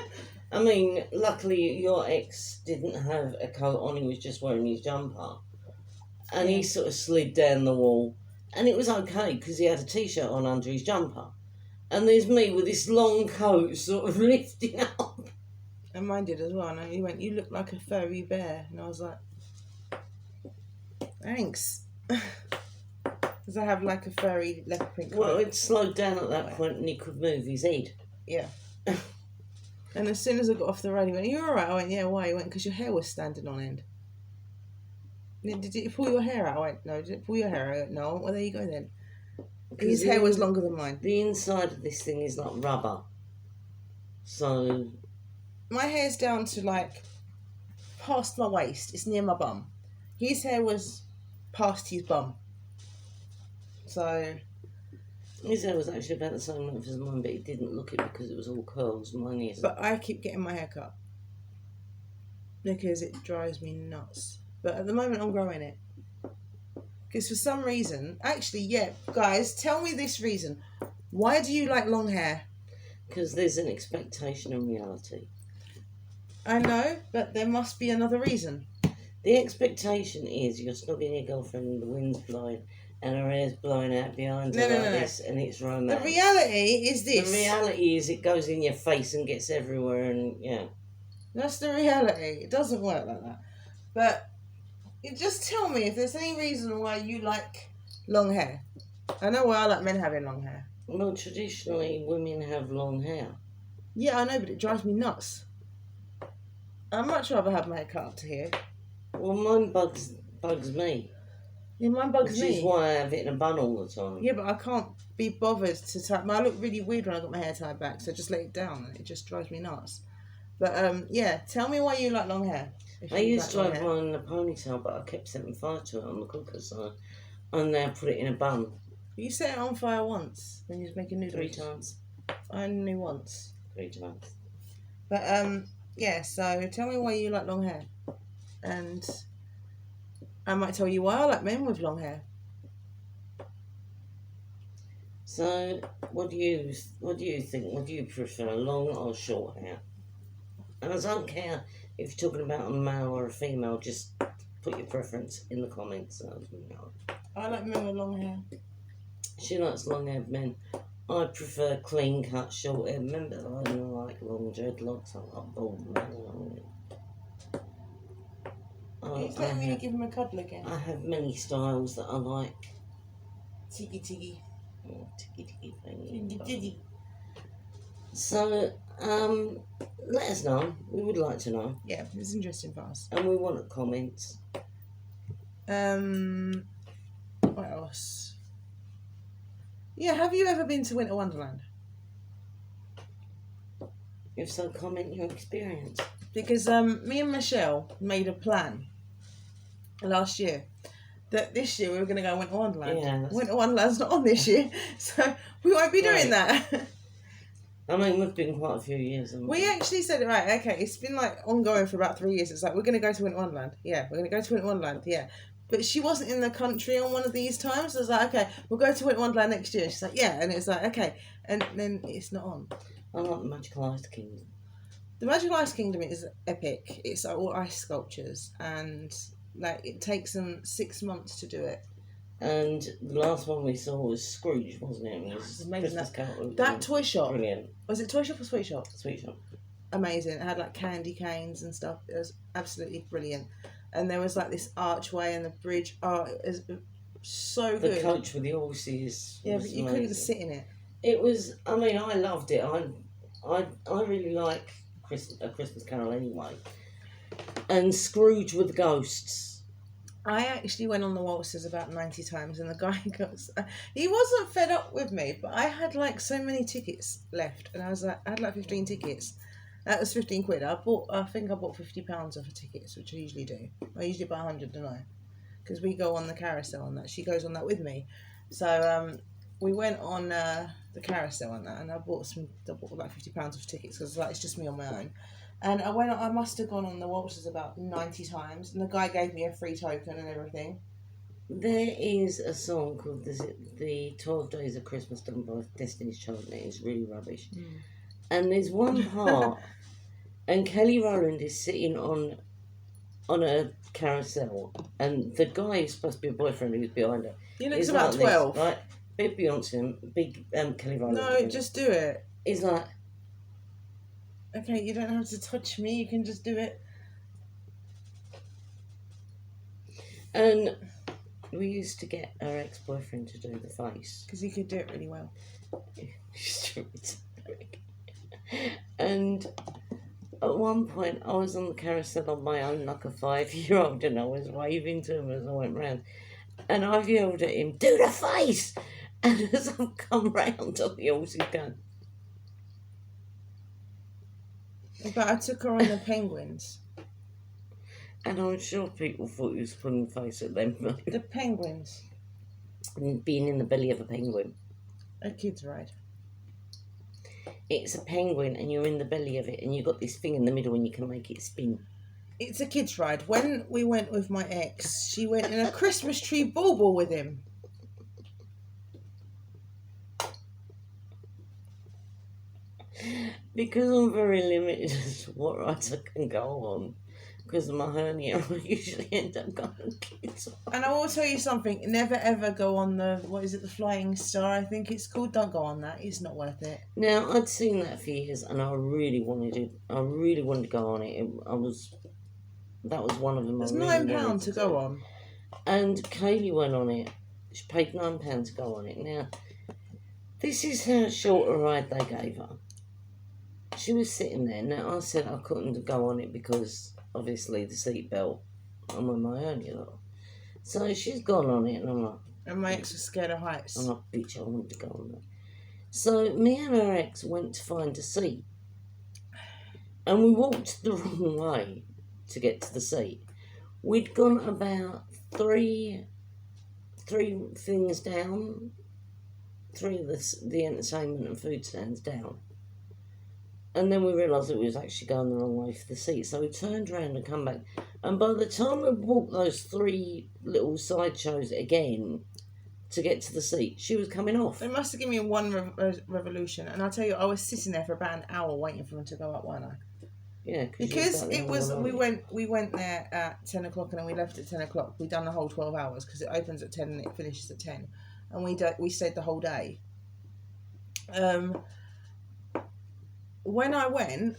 I mean, luckily your ex didn't have a coat on, he was just wearing his jumper. And he sort of slid down the wall. And it was okay, because he had a T-shirt on under his jumper. And there's me with this long coat sort of lifting up. And mine did as well. And he went, "You look like a furry bear." And I was like, "Thanks." Because I have like a furry leopard print coat. Well, it slowed down at that point and he could move his head. Yeah. And as soon as I got off the road, he went, "You alright?" I went, "Yeah, why?" He went, "Because your hair was standing on end." "Did it pull your hair out?" I went, "No." "Did it pull your hair out?" I went, "No." "Well, there you go then." His hair was longer than mine. The inside of this thing is like rubber. So... My hair's down to like past my waist. It's near my bum. His hair was past his bum. So... His hair was actually about the same length as mine, but he didn't look it because it was all curls. Mine isn't. But I keep getting my hair cut. Because it drives me nuts. But at the moment I'm growing it. Because for some reason... Actually, yeah, guys, tell me this reason. Why do you like long hair? Because there's an expectation and reality. I know, but there must be another reason. The expectation is you're snogging your girlfriend and the wind's blowing and her hair's blowing out behind her this and it's romantic. The reality is this. The reality is it goes in your face and gets everywhere and yeah. That's the reality. It doesn't work like that. But just tell me if there's any reason why you like long hair. I know why I like men having long hair. Well, traditionally women have long hair. Yeah, I know, but it drives me nuts. I'd much rather have my hair cut up to here. Well, mine bugs me. Yeah, mine bugs me. Which is why I have it in a bun all the time. Yeah, but I can't be bothered to tie... I look really weird when I got my hair tied back, so I just let it down and it just drives me nuts. But, yeah, tell me why you like long hair. I used to have one in a ponytail, but I kept setting fire to it on the cooker, so I now put it in a bun. You set it on fire once when you was making noodles? 3 times. Only once. 3 times. But, yeah, so tell me why you like long hair. And I might tell you why I like men with long hair. So, what do you think? What do you prefer, long or short hair? And I don't care if you're talking about a male or a female, just put your preference in the comments. I like men with long hair. She likes long-haired men. I prefer clean-cut, short-haired men, but I don't like long dreadlocks. I like bald men. He's letting me give him a cuddle again. I have many styles that I like. Tiggy tiggy. Oh, tiggy Tiggy tiggy. So, let us know. We would like to know. Yeah, it's interesting for us. And we want comments. What else? Yeah, have you ever been to Winter Wonderland? If so, comment your experience. Because me and Michelle made a plan last year that this year we were going to go Winter Wonderland. Yeah. Winter Wonderland's not on this year, so we won't be doing that. I mean, we've been quite a few years. We actually said, right, okay, it's been like ongoing for about 3 years. It's like, we're going to go to Winter Wonderland. Yeah, we're going to go to Winter Wonderland. Yeah. But she wasn't in the country on one of these times. So I was like, okay, we'll go to Winter Wonderland next year. She's like, yeah. And it's like, okay. And then it's not on. I like the Magical Ice Kingdom. The Magical Ice Kingdom is epic. It's all ice sculptures. And like it takes them 6 months to do it. And the last one we saw was Scrooge, wasn't it? It was amazing. Christmas Carol. That toy shop. Brilliant. Was it toy shop or sweet shop? Sweet shop. Amazing. It had like candy canes and stuff. It was absolutely brilliant. And there was like this archway and the bridge. Oh, it was so good. The coach with the horses. Yeah, but you amazing. couldn't sit in it. It was. I mean, I loved it. I really like A Christmas Carol anyway. And Scrooge with the ghosts. I actually went on the waltzes about 90 times, and the guy he wasn't fed up with me, but I had like so many tickets left, and I had like 15 tickets. That was 15 quid. I think I bought £50 worth of tickets, which I usually do. I usually buy 100, don't I? Because we go on the carousel on that. She goes on that with me. So we went on the carousel on that, and I bought like £50 worth of tickets because like, it's just me on my own. And I must have gone on the waltzes about 90 times, and the guy gave me a free token and everything. There is a song called the 12 Days of Christmas done by Destiny's Child, and it is really rubbish. And there's one part, and Kelly Rowland is sitting on a carousel, and the guy who's supposed to be a boyfriend who's behind her. He looks about 12. This, right? Big Beyonce, big Kelly Rowland. No, just do it. He's like... Okay, you don't have to touch me, you can just do it. And we used to get our ex-boyfriend to do the face. Because he could do it really well. And at one point I was on the carousel on my own like a 5-year-old, and I was waving to him as I went round. And I've yelled at him, do the face! And as I've come round on the horse, he's going... But I took her on the penguins. And I'm sure people thought he was putting the face at them. The penguins. And being in the belly of a penguin. A kid's ride. It's a penguin and you're in the belly of it and you've got this thing in the middle and you can make it spin. It's a kid's ride. When we went with my ex, she went in a Christmas tree bauble with him. Because I'm very limited as to what rides I can go on, because of my hernia, I usually end up going on kids. And I will tell you something, never ever go on the Flying Star, I think it's called. Don't go on that, it's not worth it. Now, I'd seen that for years and I really wanted to go on it. That was one of them. It's £9 to go on. And Kaylee went on it. She paid £9 to go on it. Now, this is how short a ride they gave her. She was sitting there. Now, I said I couldn't go on it because, obviously, the seatbelt, I'm on my own, you know. So she's gone on it, and I'm like... And my ex was scared of heights. I'm like, bitch, I want to go on that. So me and her ex went to find a seat. And we walked the wrong way to get to the seat. We'd gone about three things down. 3 of the entertainment and food stands down. And then we realised that we was actually going the wrong way for the seat. So we turned around and come back. And by the time we walked those 3 little sideshows again to get to the seat, she was coming off. They must have given me one revolution. And I'll tell you, I was sitting there for about an hour waiting for them to go up, weren't I? Yeah. Because it was, we went there at 10 o'clock and then we left at 10 o'clock. We done the whole 12 hours because it opens at 10 and it finishes at 10. And we stayed the whole day. When I went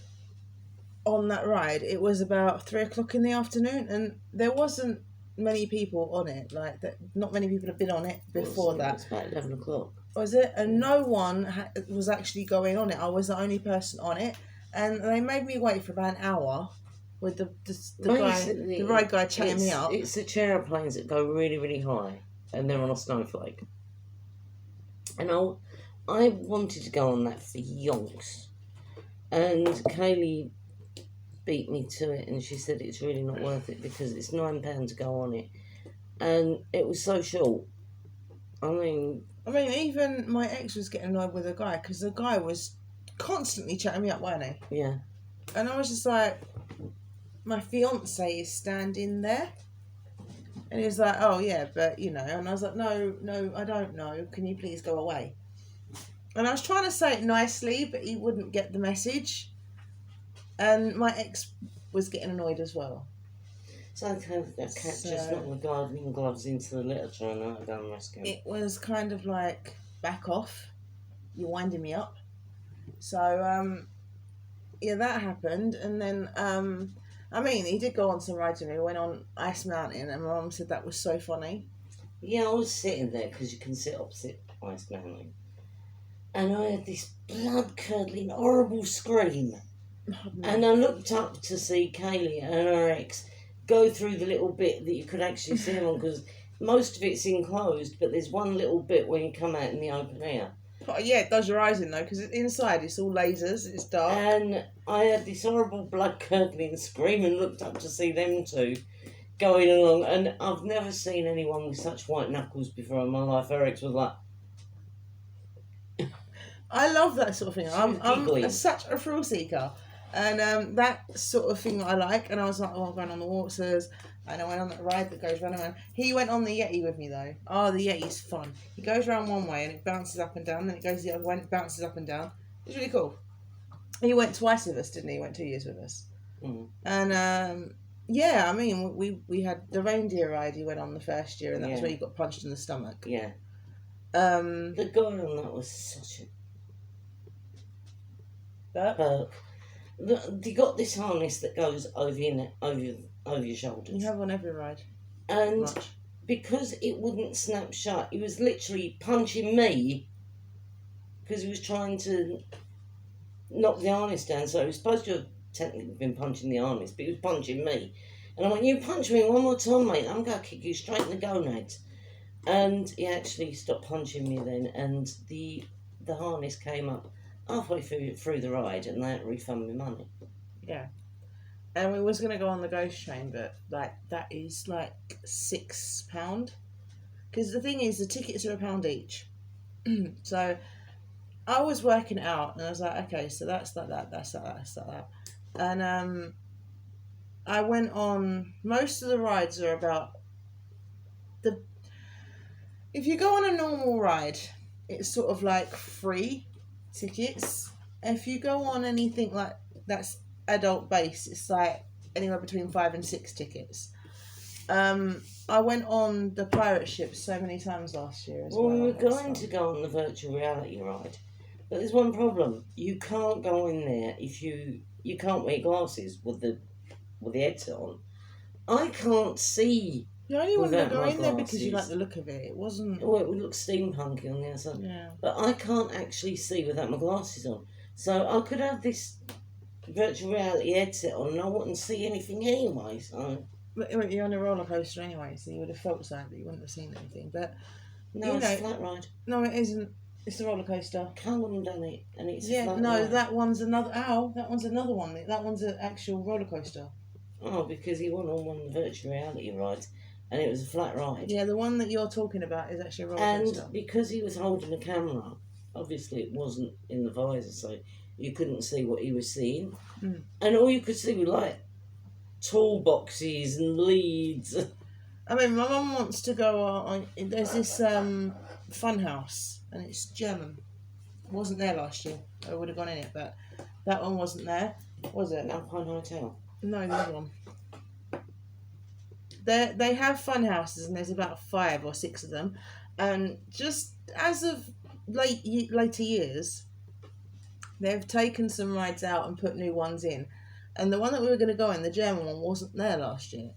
on that ride, it was about 3 o'clock in the afternoon, and there wasn't many people on it. Like that, not many people had been on it before that. It was about 11 o'clock. Was it? And no one was actually going on it. I was the only person on it, and they made me wait for about an hour with the guy, Basically, the right guy chatting me up. It's the aeroplanes that go really, really high, and they're on a snowflake. And I wanted to go on that for yonks, and Kaylee beat me to it, and she said it's really not worth it because it's £9 to go on it, and it was so short. I mean, even my ex was getting annoyed with a guy because the guy was constantly chatting me up, wasn't he? yeah. And I was just like, my fiance is standing there. And he was like, oh, yeah, but, you know. And I was like, no, I don't know. Can you please go away? And I was trying to say it nicely, but he wouldn't get the message. And my ex was getting annoyed as well. So a cat just knocked the gardening gloves into the litter trying to go and rescue him. It was kind of like, back off. You're winding me up. So, yeah, that happened. And then, he did go on some rides with me. We went on Ice Mountain, and my mum said that was so funny. Yeah, I was sitting there because you can sit opposite Ice Mountain. And I had this blood-curdling, horrible scream. Oh, and I looked up to see Kaylee and her ex go through the little bit that you could actually see them on, because most of it's enclosed, but there's one little bit where you come out in the open air. But yeah, it does your eyes in though, because inside it's all lasers, it's dark. And I had this horrible blood-curdling scream and looked up to see them two going along, and I've never seen anyone with such white knuckles before in my life. Her ex was like... I love that sort of thing. I'm such a thrill seeker. And that sort of thing I like. And I was like, I'm going on the waters. And I went on that ride that goes round and round. He went on the Yeti with me though. Oh, the Yeti's fun. He goes round one way and it bounces up and down. Then it goes the other way and it bounces up and down. It's really cool. He went twice with us, didn't he? He went 2 years with us. Mm. And we had the reindeer ride he went on the first year, and that was where he got punched in the stomach. Yeah. The guy on that was such a perk. You got this harness that goes over your neck, over your shoulders. You have on every ride. And because it wouldn't snap shut, he was literally punching me because he was trying to knock the harness down. So he was supposed to have technically been punching the harness, but he was punching me. And I went, you punch me one more time, mate, I'm going to kick you straight in the gonads. And he actually stopped punching me then, and the harness came up halfway through the ride, and they had to refund me money. Yeah. And we was going to go on the ghost train, but that is £6. Because the thing is, the tickets are £1 each. So I was working it out, and I was like, okay, so that's like that, that's like that, that's like that. And I went on, most of the rides are about if you go on a normal ride, it's sort of like free tickets. If you go on anything like that's adult base, it's like anywhere between 5 and 6 tickets. I went on the pirate ship so many times last year as well. We were going to go on the virtual reality ride, but there's one problem. You can't go in there if you can't wear glasses with the headset on. I can't see. You only want to go in there because you like the look of it. It wasn't... Well, it would look steampunky on the outside. Yeah. But I can't actually see without my glasses on. So I could have this virtual reality headset on and I wouldn't see anything anyway, so... But you're on a roller coaster anyway, so you would have felt something, but you wouldn't have seen anything. But no, it's a flat ride. No, it isn't. It's a roller coaster. Callum done it, and it's a flat ride. That one's another. That one's another one. That one's an actual roller coaster. Oh, because he went on one of the virtual reality rides, and it was a flat ride. Yeah, the one that you're talking about is actually a roller coaster. And because he was holding the camera, obviously it wasn't in the visor, so you couldn't see what he was seeing, and all you could see was toolboxes and leads. I mean, my mum wants to go on. There's this fun house, and it's German. It wasn't there last year. I would have gone in it, but that one wasn't there, was it? Alpine Hotel. No, the other one. They have fun houses, and there's about 5 or 6 of them. And just as of later years, they've taken some rides out and put new ones in. And the one that we were going to go in, the German one, wasn't there last year.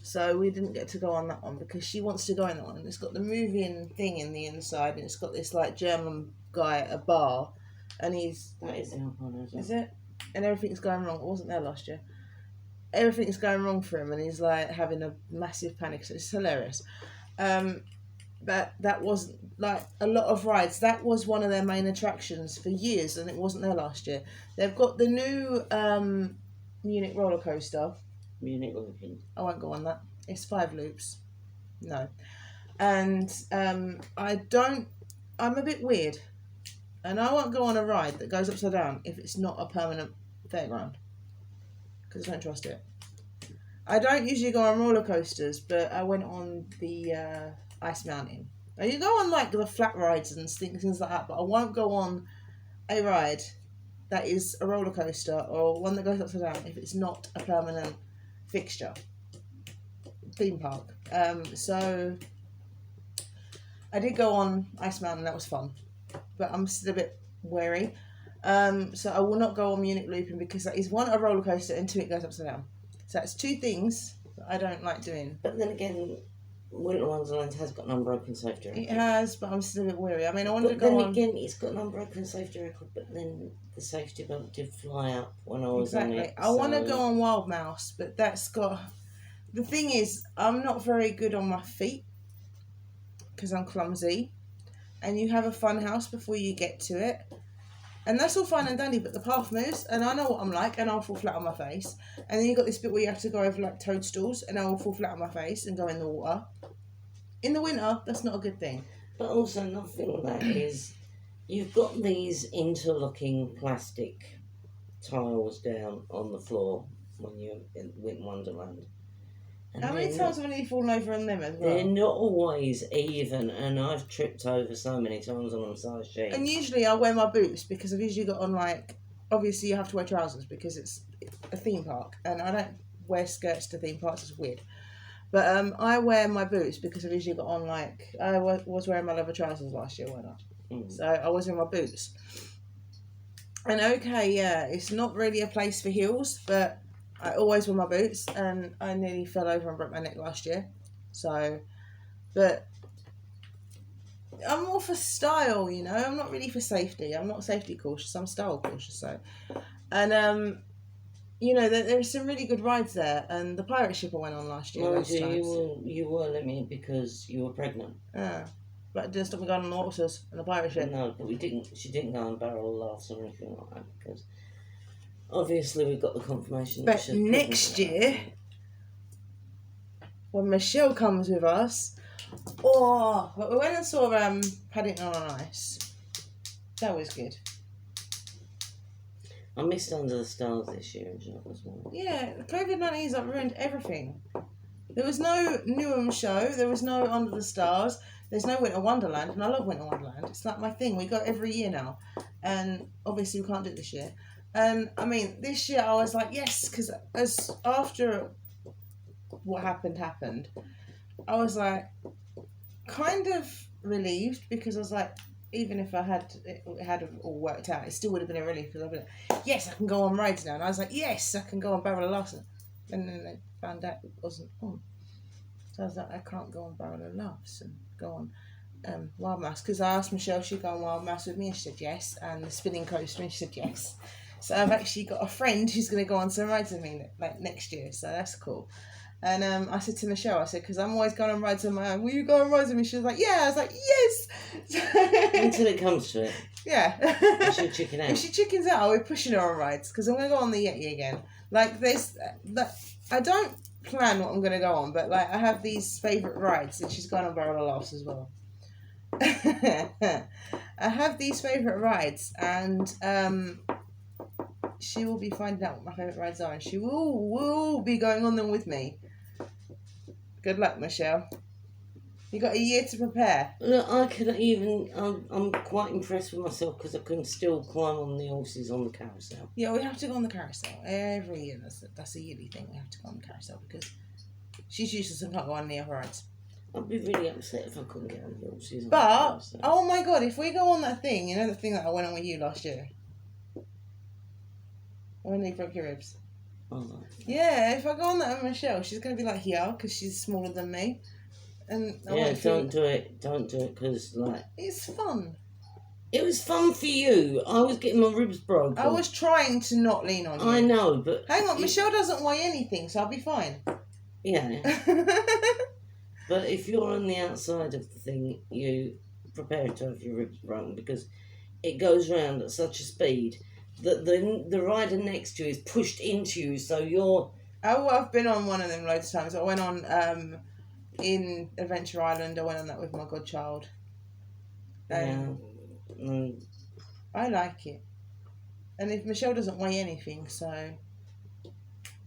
So we didn't get to go on that one because she wants to go in that one. It's got the moving thing in the inside, and it's got this German guy at a bar, and That is the Alpine Hotel. Is it? And everything's going wrong. It wasn't there last year. everything's going wrong for him, and he's like having a massive panic. So it's hilarious. But that wasn't like a lot of rides. That was one of their main attractions for years, and it wasn't there last year. They've got the new Munich roller coaster. Munich Looping. I won't go on that. It's 5 loops. No. And I'm a bit weird. And I won't go on a ride that goes upside down if it's not a permanent fairground. Because I don't trust it. I don't usually go on roller coasters, but I went on the Ice Mountain. Now you go on like the flat rides and things like that, but I won't go on a ride that is a roller coaster or one that goes upside down if it's not a permanent fixture. Theme park. So I did go on Ice Mountain. That was fun, but I'm still a bit wary. So I will not go on Munich Looping because that is one, a roller coaster, and 2, it goes upside down. So that's 2 things that I don't like doing. But then again, Winter Wonderland has got an unbroken safety record. It has, but I'm still a bit wary. I mean, I wanted to But go then on. again, it's got an unbroken safety record, but then the safety belt did fly up when I was on it. I want to go on Wild Mouse, but that's got... The thing is, I'm not very good on my feet because I'm clumsy. And you have a fun house before you get to it. And that's all fine and dandy, but the path moves, and I know what I'm like, and I'll fall flat on my face. And then you've got this bit where you have to go over like toadstools, and I will fall flat on my face and go in the water. In the winter, that's not a good thing. But also, another thing with that is you've got these interlocking plastic tiles down on the floor when you're in Winter Wonderland. And How many times have I nearly fallen over on them as well? They're not always even, and I've tripped over so many times on them size sheets. And usually I wear my boots because I've usually got on like... Obviously you have to wear trousers because it's a theme park, and I don't wear skirts to theme parks, it's weird. But I wear my boots because I've usually got on like... I was wearing my leather trousers last year, weren't I? So I was in my boots. And okay, yeah, it's not really a place for heels, but I always wear my boots, and I nearly fell over and broke my neck last year. So, but I'm more for style, you know. I'm not really for safety. I'm not safety cautious. I'm style cautious. So, and you know, there's some really good rides there. And the pirate ship I went on last year. You were limited because you were pregnant. Yeah. But it didn't stop me going on the horses and the pirate ship. No, but she didn't go on Barrel of Laughs or anything like that because obviously we got the confirmation. But next year, when Michelle comes with us, we went and saw Paddington on Ice. That was good. I missed Under the Stars this year as well. Yeah, COVID-19's like ruined everything. There was no Newham show. There was no Under the Stars. There's no Winter Wonderland, and I love Winter Wonderland. It's like my thing. We go every year now, and obviously we can't do it this year. And I mean, this year I was like, yes, because after what happened, I was like kind of relieved because I was like, even if it had all worked out, it still would have been a relief because I'd be like, yes, I can go on rides now. And I was like, yes, I can go on Barrel of Laughs. And then they found out it wasn't on. So I was like, I can't go on Barrel of Laughs and go on Wild Mouse, because I asked Michelle if she'd go on Wild Mouse with me, and she said yes, and the spinning coaster, and she said yes. So I've actually got a friend who's going to go on some rides with me like next year, so that's cool. And I said to Michelle, I said, because I'm always going on rides on my own, will you go on rides with me? She was like, yeah. I was like, yes. Until it comes to it. Yeah. If she chicken out. If she chickens out, I'll be pushing her on rides, because I'm going to go on the Yeti again. Like, I don't plan what I'm going to go on, but like I have these favourite rides, and she's gone on Barrel of Laughs as well. I have these favourite rides, and she will be finding out what my favourite rides are, and she will be going on them with me. Good luck, Michelle. You got a year to prepare. Look, I'm quite impressed with myself because I can still climb on the horses on the carousel. Yeah, we have to go on the carousel every year. That's a yearly thing. We have to go on the carousel because she's useless and can't go on any other rides. I'd be really upset if I couldn't get on the horses. But, oh my god, if we go on that thing, you know the thing that I went on with you last year? When you broke your ribs. Oh. Yeah, if I go on that with Michelle, she's going to be like, yeah, because she's smaller than me. And yeah, don't do it, because, like... It's fun. It was fun for you. I was getting my ribs broken. I was trying to not lean on you. I know, but... Hang on, Michelle doesn't weigh anything, so I'll be fine. Yeah. But if you're on the outside of the thing, you prepare to have your ribs broken because it goes round at such a speed that the rider next to you is pushed into you, so you're... Oh, well, I've been on one of them loads of times. I went on in Adventure Island. I went on that with my godchild. Yeah. I like it. And if Michelle doesn't weigh anything, so...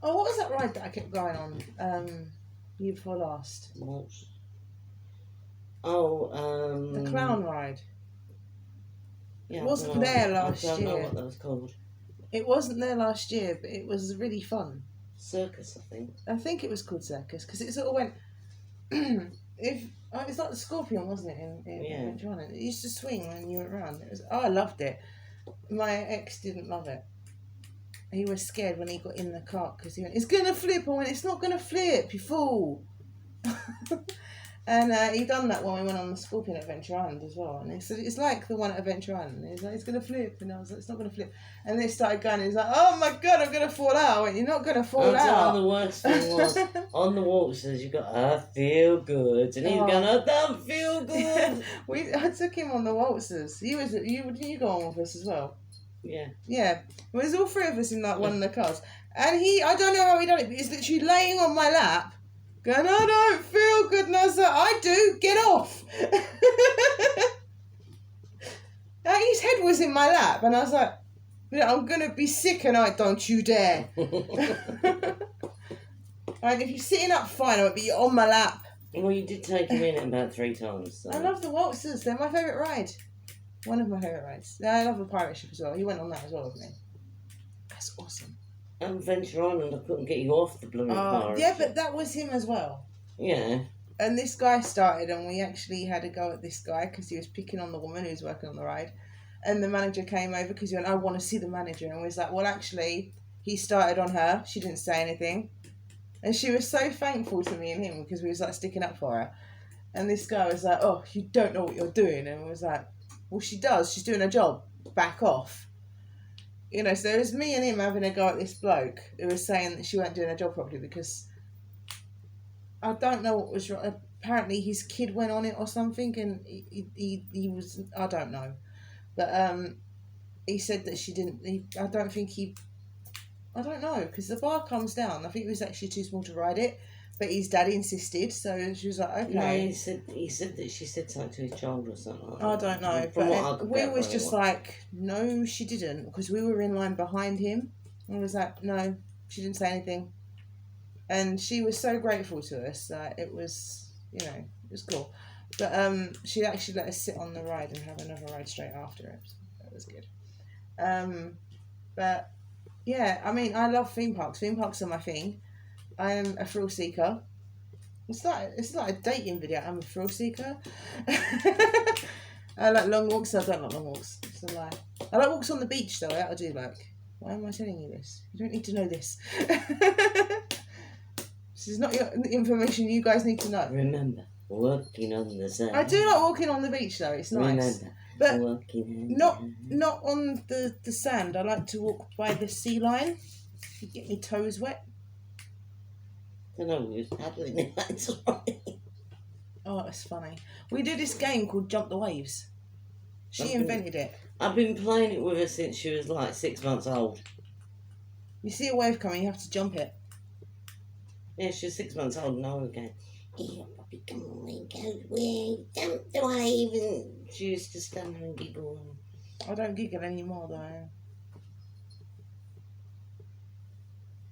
Oh, what was that ride that I kept going on? Year before last. What? Oh, The clown ride. Yeah, It wasn't there last year. I don't know what that was called. It wasn't there last year, but it was really fun. Circus, I think. I think it was called Circus, because it sort of went... it's like the Scorpion, wasn't it, in Adventure Island? It used to swing when you went round. I loved it. My ex didn't love it. He was scared when he got in the car because he went, "It's going to flip." I went, "It's not going to flip, you fool." And he done that when we went on the Scorpion at Adventure Island as well. And he said, "It's like the one at Adventure Island." And he's like, "It's going to flip." And I was like, "It's not going to flip." And they started going, and he's like, "Oh my God, I'm going to fall out." I went, "You're not going to fall out." The worst thing was, on the waltzers, you got, "I feel good." And he's going, "I don't feel good." I took him on the waltzers. Didn't you go on with us as well? Yeah. Yeah. Well, there's all three of us in like one of the cars. And I don't know how he done it, but he's literally laying on my lap, going, "I don't feel good." And I was like, "I do, get off." Like, his head was in my lap, and I was like, "I'm going to be sick tonight, don't you dare." Like, if you're sitting up fine, I won't be on my lap. Well, you did take him in about 3 times. So. I love the waltzers. They're my favourite ride. One of my favourite rides. I love the pirate ship as well. He went on that as well with me. That's awesome. Adventure Island, I couldn't get you off the blooming pirate yeah, ship. but that was him as well. Yeah. And this guy started, and we actually had a go at this guy because he was picking on the woman who was working on the ride. And the manager came over because he went, "I want to see the manager." And we was like, "Well, actually, he started on her. She didn't say anything." And she was so thankful to me and him because we was like sticking up for her. And this guy was like, "Oh, you don't know what you're doing." And we was like, "Well, she does. She's doing her job. Back off." You know, so it was me and him having a go at this bloke who was saying that she weren't doing her job properly because I don't know what was wrong. Apparently his kid went on it or something, and he was, I don't know. But he said that she didn't, I don't know, because the bar comes down. I think it was actually too small to ride it. But his daddy insisted, so she was like, "Okay." No, he said that she said something to his child or something like that. I don't know, but we was just like, "No, she didn't," because we were in line behind him. And I was like, "No, she didn't say anything." And she was so grateful to us that it was, it was cool. But she actually let us sit on the ride and have another ride straight after it. So that was good. But yeah, I mean, I love theme parks. Theme parks are my thing. I am a thrill seeker. It's not a dating video. I'm a thrill seeker. I like long walks. I don't like long walks. It's a lie. I like walks on the beach though. I do like. Why am I telling you this? You don't need to know this. This is not the information you guys need to know. Remember, walking on the sand. I do like walking on the beach though. It's nice. Remember, but walking not on the sand. I like to walk by the sea line. You get my toes wet. I don't know who's paddling that's right. Oh, it's funny. We do this game called Jump the Waves. She invented it. I've been playing it with her since she was like 6 months old. You see a wave coming, you have to jump it. Yeah, she was 6 months old and I was going, "Here, Bobby, come on, we go, we jump the wave." And she used to stand there and giggle. I don't giggle anymore though.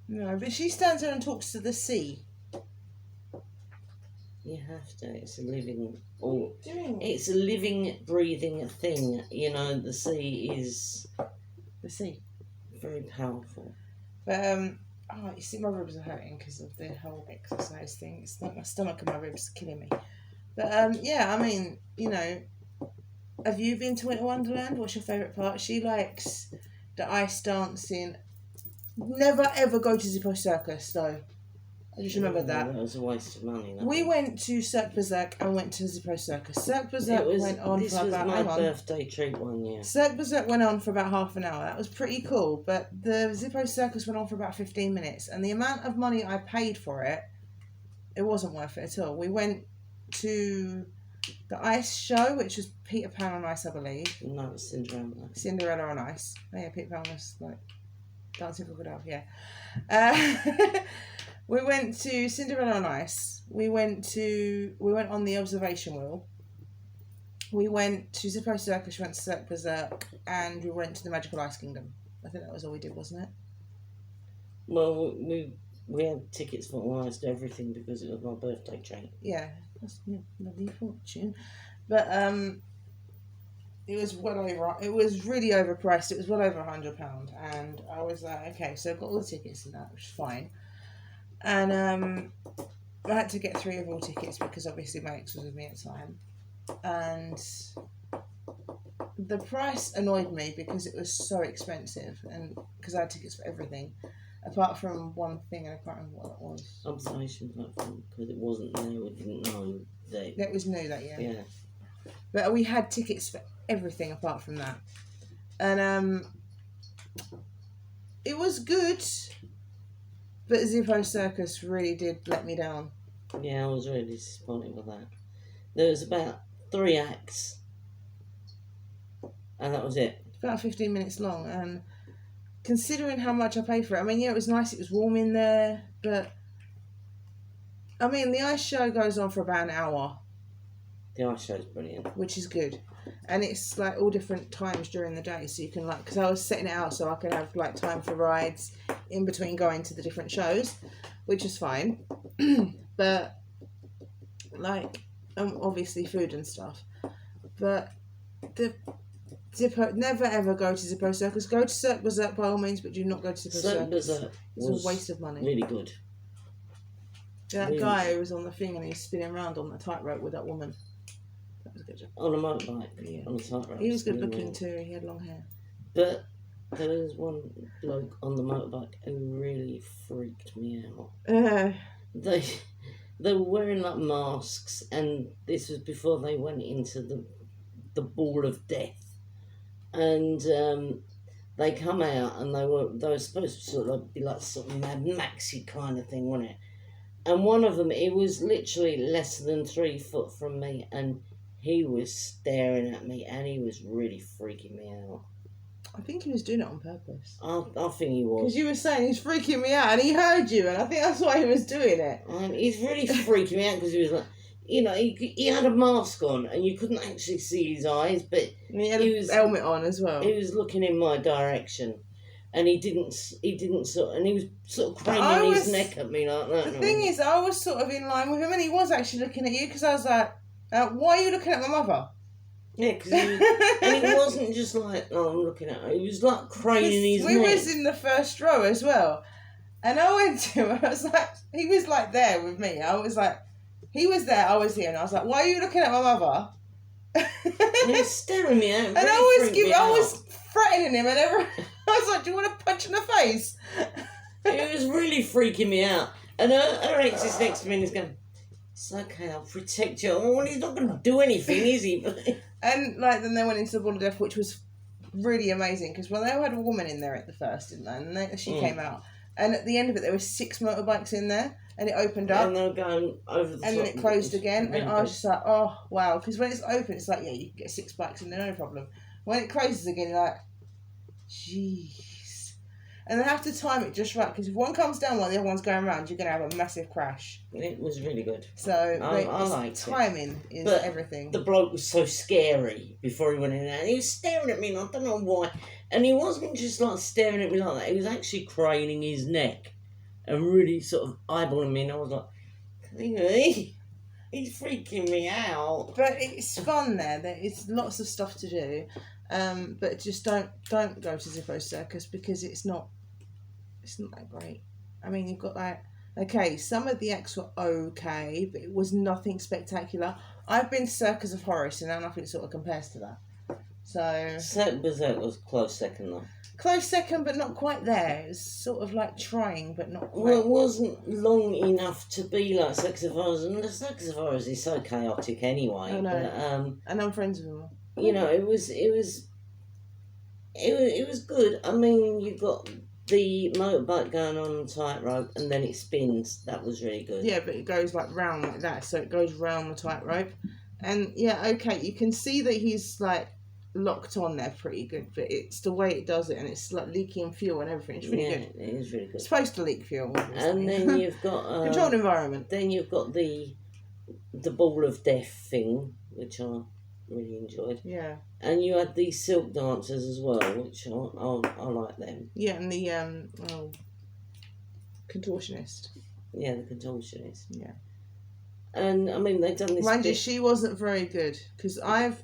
No, but she stands there and talks to the sea. You have to. It's a living, it's a living, breathing thing. The sea is The sea. very powerful. But you see, my ribs are hurting because of the whole exercise thing. It's not my stomach and my ribs are killing me. But yeah, I mean, have you been to Winter Wonderland? What's your favourite part? She likes the ice dancing. Never ever go to Zippo Circus though. I just remembered that. That was a waste of money. We went to Cirque Berserk and went to Zippo Circus. Cirque Berserk went on this for was about... my hang on. birthday treat one year. Cirque Berserk went on for about half an hour. That was pretty cool. But the Zippo Circus went on for about 15 minutes. And the amount of money I paid for it, it wasn't worth it at all. We went to the ice show, which was Peter Pan on Ice, I believe. No, it was Cinderella. Cinderella on Ice. Oh yeah, Peter Pan was like dancing for Godot, yeah. We went to Cinderella on Ice. We went on the observation wheel. We went to Zippo Circus, we went to Cirque Berserk, and we went to the Magical Ice Kingdom. I think that was all we did, wasn't it? Well, we had tickets for almost everything because it was my birthday treat. Yeah, that's bloody fortune. But it was really overpriced. It was well over £100, and I was like, okay, so I've got all the tickets and that, which is fine. And I had to get 3 of all tickets because obviously my ex was with me at the time. And the price annoyed me because it was so expensive, and because I had tickets for everything, apart from one thing, and I can't remember what that was. Observation platform, because it wasn't there, we didn't know that. That was new that year. Yeah. But we had tickets for everything apart from that. And it was good, but Zippo Circus really did let me down. Yeah, I was really disappointed with that. There was about 3 acts, and that was it. It's about 15 minutes long, and considering how much I paid for it, I mean, yeah, it was nice, it was warm in there, but I mean, the ice show goes on for about an hour. The ice show's brilliant. Which is good. And it's like all different times during the day, so you can like, because I was setting it out so I could have like time for rides in between going to the different shows, which is fine. But like, obviously food and stuff. But the Zippo, never ever go to Zippo Circus. Go to Cirque Berserk by all means, but do not go to Zippo Circus. It's a waste of money. Really good. That really guy who was on the thing and he was spinning around on the tightrope with that woman. That was a good job. On a motorbike. Yeah. On a tightrope. He was good looking too. He had long hair. But there was one bloke on the motorbike who really freaked me out. They were wearing like masks, and this was before they went into the ball of death. And they come out, and they were supposed to sort of be like sort of Mad Maxy kind of thing, wasn't it? And one of them, he was literally less than 3 foot from me, and he was staring at me, and he was really freaking me out. I think he was doing it on purpose. I think he was. Because you were saying he's freaking me out, and he heard you, and I think that's why he was doing it. He's really freaking me out because he was like, you know, he had a mask on, and you couldn't actually see his eyes, but and he had a helmet on as well. He was looking in my direction. And he didn't sort, and he was sort of craning his neck at me like that. The thing is, I was sort of in line with him, and he was actually looking at you because I was like, "Why are you looking at my mother?" Yeah, because and he wasn't just like, "Oh, I'm looking at her." He was like craning his neck. We was in the first row as well, and I went to him. I was like, he was like there with me. I was like, he was there, I was here, and I was like, "Why are you looking at my mother?" And he was staring me out. And I was threatening him, and I was like, "Do you want to punch in the face?" It was really freaking me out. And her ex is next to me and he's going, "It's okay, I'll protect you." Well, he's not going to do anything, is he? And like then they went into the Ball of Death, which was really amazing because they had a woman in there at the first, didn't they? And she came out, and at the end of it, there were 6 motorbikes in there, and it opened up, and they were going over the top, and then it closed again, and I was just like, "Oh wow!" Because when it's open, it's like, yeah, you can get 6 bikes in there, no problem. When it closes again, you're like, "Jeez." And they have to time it just right because if one comes down while the other one's going around, you're going to have a massive crash. It was really good. So I liked timing is but everything. The bloke was so scary before he went in there. And he was staring at me, and I don't know why. And he wasn't just like staring at me like that. He was actually craning his neck and really sort of eyeballing me. And I was like, he's freaking me out. But it's fun there. There's lots of stuff to do. But just don't go to Zippo Circus because it's not that great. I mean, you've got like, okay, some of the acts were okay, but it was nothing spectacular. I've been to Circus of Horror, so now nothing sort of compares to that. So Cirque Berserk was close second though. Close second, but not quite there. It was sort of like trying, but not quite. Well, it wasn't long enough to be like Saxophores, and the Saxophores is so chaotic anyway. I know. But, And I'm friends with them. you know, it was good. I mean, you got the motorbike going on the tightrope, and then it spins. That was really good. Yeah, but it goes like round like that, so it goes round the tightrope. And yeah, okay, you can see that he's like locked on there pretty good, but it's the way it does it, and it's like leaking fuel and everything. It's really good. It is really good. It's supposed to leak fuel, obviously. And then you've got controlled environment. Then you've got the ball of death thing, which I really enjoyed. Yeah. And you had these silk dancers as well, which I like them. Yeah, and the contortionist. Yeah, the contortionist. Yeah. And I mean, they've done this. Mind you, she wasn't very good because I'm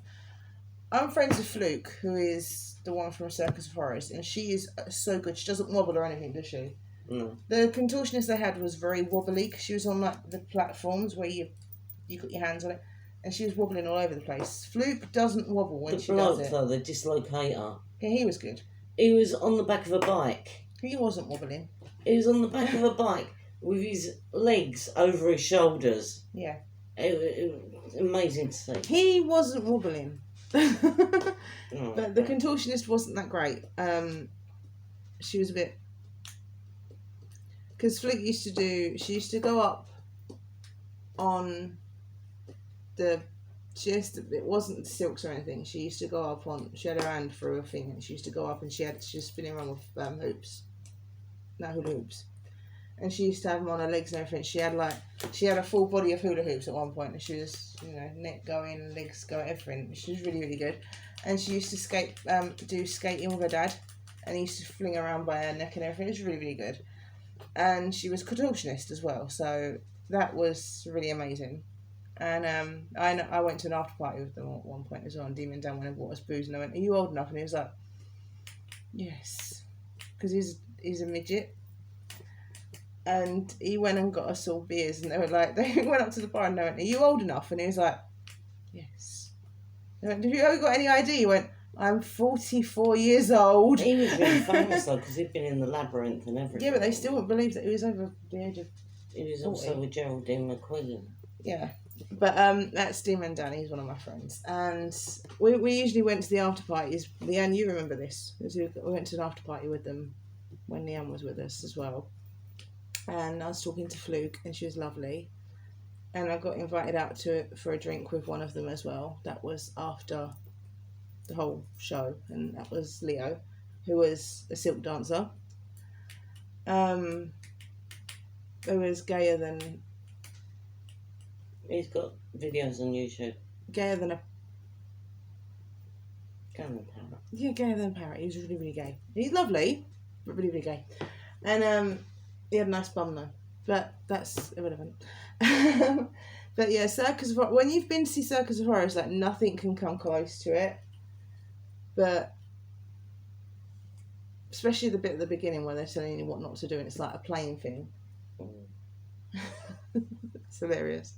friends with Fluke, who is the one from Circus of Horrors, and she is so good. She doesn't wobble or anything, does she? No. The contortionist they had was very wobbly because she was on like the platforms where you got your hands on it, and she was wobbling all over the place. Fluke doesn't wobble when she does it. Though, the dislocator. Yeah, he was good. He was on the back of a bike. He wasn't wobbling. He was on the back of a bike with his legs over his shoulders. Yeah. It was amazing to see. He wasn't wobbling. Oh, But the contortionist wasn't that great. She was a bit... Because Fluke she used to go up on the... it wasn't silks or anything. She used to go up on... She had her hand through a thing, and she used to go up, and she was spinning around with hoops. No, hula hoops. And she used to have them on her legs and everything. She had a full body of hula hoops at one point, and she was, neck going, legs going, everything. She was really, really good. And she used to do skating with her dad, and he used to fling around by her neck and everything. It was really, really good. And she was contortionist as well, so that was really amazing. And I went to an after party with them at one point as well, and Demon Dan went and bought us booze, and I went, "Are you old enough?" And he was like, "Yes," because he's a midget. And he went and got us all beers, and they went up to the bar and they went, "Are you old enough?" And he was like, "Yes." They went, "Have you ever got any idea?" He went, "I'm 44 years old." He was really famous though, because he'd been in the labyrinth and everything. Yeah, but they still wouldn't believe that he was over the age of... He was 40. also with Geraldine McQueen. Yeah. But that's Demon Dan, he's one of my friends. And we usually went to the after parties. Leanne, you remember this. We went to an after party with them when Leanne was with us as well. And I was talking to Fluke, and she was lovely. And I got invited out for a drink with one of them as well. That was after the whole show, and that was Leo, who was a silk dancer. Who was gayer than... He's got videos on YouTube. Gayer than a... Gammon Parrot. Yeah, gayer than a parrot. He was really, really gay. He's lovely, but really, really gay. And he had a nice bum though. But that's irrelevant. But yeah, Circus of Horrors, when you've been to see Circus of Horrors, like nothing can come close to it. But especially the bit at the beginning where they're telling you what not to do, and it's like a playing thing. It's hilarious.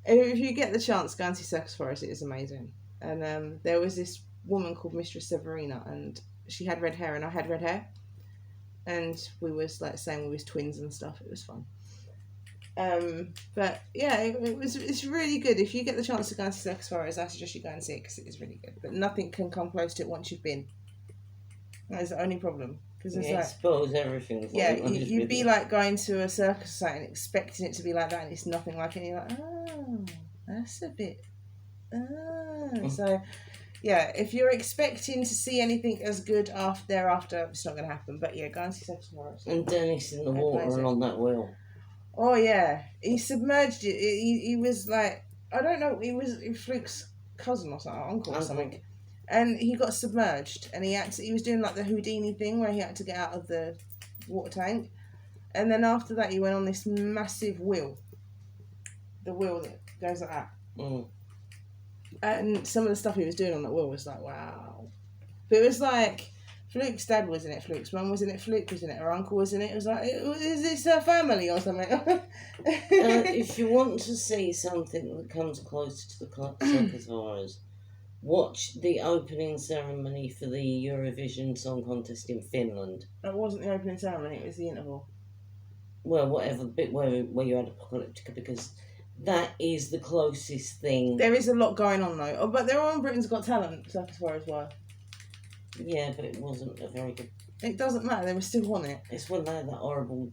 If you get the chance, go and see Circus of Horrors. It is amazing. And there was this woman called Mistress Severina, and she had red hair, and I had red hair. And we was like saying we was twins and stuff. It was fun. But yeah, it's really good. If you get the chance to go and see Circus of Horrors, I suggest you go and see it because it is really good. But nothing can come close to it once you've been. That is the only problem. Because it's it spoils everything. Yeah, you'd be like going to a circus site and expecting it to be like that, and it's nothing like it. And you're like, oh, that's a bit. So. Yeah, if you're expecting to see anything as good thereafter, it's not going to happen. But yeah, go and see Circus of Horrors. And Dennis in the water and on that wheel. Oh yeah, he submerged it. He was like, I don't know, he was Fluke's cousin or something, uncle or something, and he got submerged, and he was doing like the Houdini thing where he had to get out of the water tank, and then after that he went on this massive wheel, the wheel that goes like that. And some of the stuff he was doing on that wheel was like, wow. But it was like, Fluke's dad was in it, Fluke's mum was in it, Fluke was in it, her uncle was in it. It was like, is this her family or something? If you want to see something that comes close to the Circus of Horrors, Watch the opening ceremony for the Eurovision Song Contest in Finland. It wasn't the opening ceremony, it was the interval. Well, whatever, bit where you had Apocalyptica, because that is the closest thing. There is a lot going on though. Oh, but they're on Britain's Got Talent, so as far as well. Yeah, but it wasn't a very good. It doesn't matter, they were still on it. It's when they had that horrible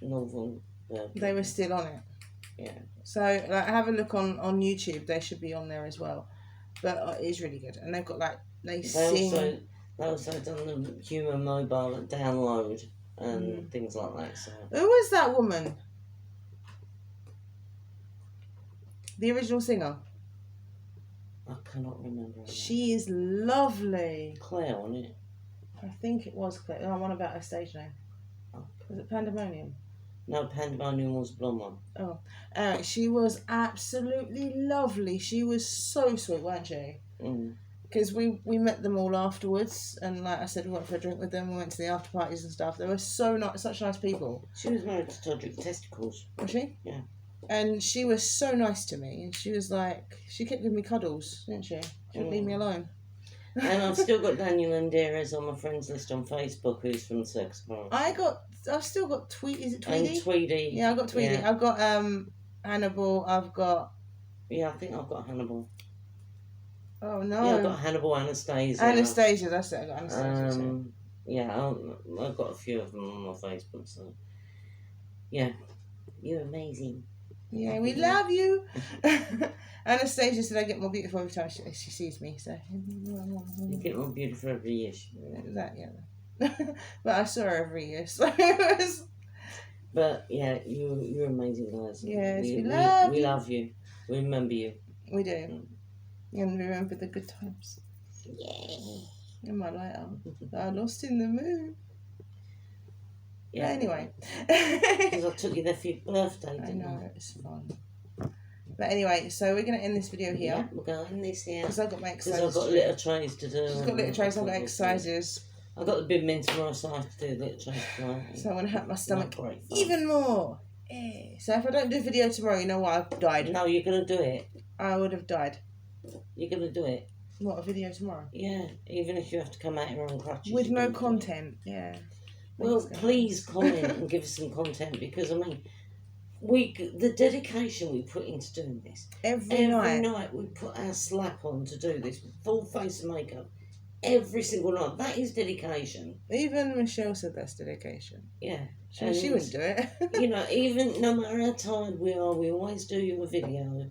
novel. They were still on it. Yeah. So, like, have a look on YouTube, they should be on there as well. But it is really good. And they've got, like, they sing. They also done the Human Mobile at Download and things like that. So. Who was that woman? The original singer. I cannot remember her name. She is lovely. Claire, wasn't it? I think it was Claire. No, I'm on about her stage name. Oh. Was it Pandemonium? No, Pandemonium was the blonde one. Oh. She was absolutely lovely. She was so sweet, weren't she? Because we met them all afterwards, and like I said, we went for a drink with them. We went to the after parties and stuff. They were so nice, such nice people. She was married to Todrick Testicles. Was she? Yeah. And she was so nice to me, and she was like, she kept giving me cuddles, didn't she? She wouldn't leave me alone. And I've still got Daniel Inderes on my friends list on Facebook, who's from Circus Park. I've still got Tweety. Is it Tweety? And Tweedy. Yeah, I've got Tweety. Yeah. I've got Hannibal. I've got. Yeah, I think I've got Hannibal. Oh no. Yeah, I've got Hannibal, Anastasia. Anastasia, that's it. I got Anastasia. Yeah, I've got a few of them on my Facebook. So, yeah, you're amazing. Yeah, we love you. Anastasia said I get more beautiful every time she sees me. So you get more beautiful every year. That but I saw her every year, so it was. But yeah, you're amazing guys. Yes, we love you. We remember you. We do. And remember the good times. Yeah. In my lighter. I lost in the moon. Yeah. But anyway. Because I took you there for your birthday, didn't I? know, it's fun. But anyway, so we're going to end this video here. Yeah, we're going to end this here. Because I've got my exercises. Because I've got little trays to do. She's got little trays, I've got exercises. I've got the big min tomorrow, so I have to do the little trays tomorrow. So I want to hurt my stomach even more. Yeah. So if I don't do a video tomorrow, you know what? I've died. No, you're going to do it. I would have died. You're going to do it. What, a video tomorrow? Yeah, even if you have to come out here on crutches. With no content, yeah. Well, please comment and give us some content, because, I mean, the dedication we put into doing this. Every night we put our slap on to do this, full face of makeup, every single night. That is dedication. Even Michelle said that's dedication. Yeah. She wouldn't do it. You know, even no matter how tired we are, we always do you a video.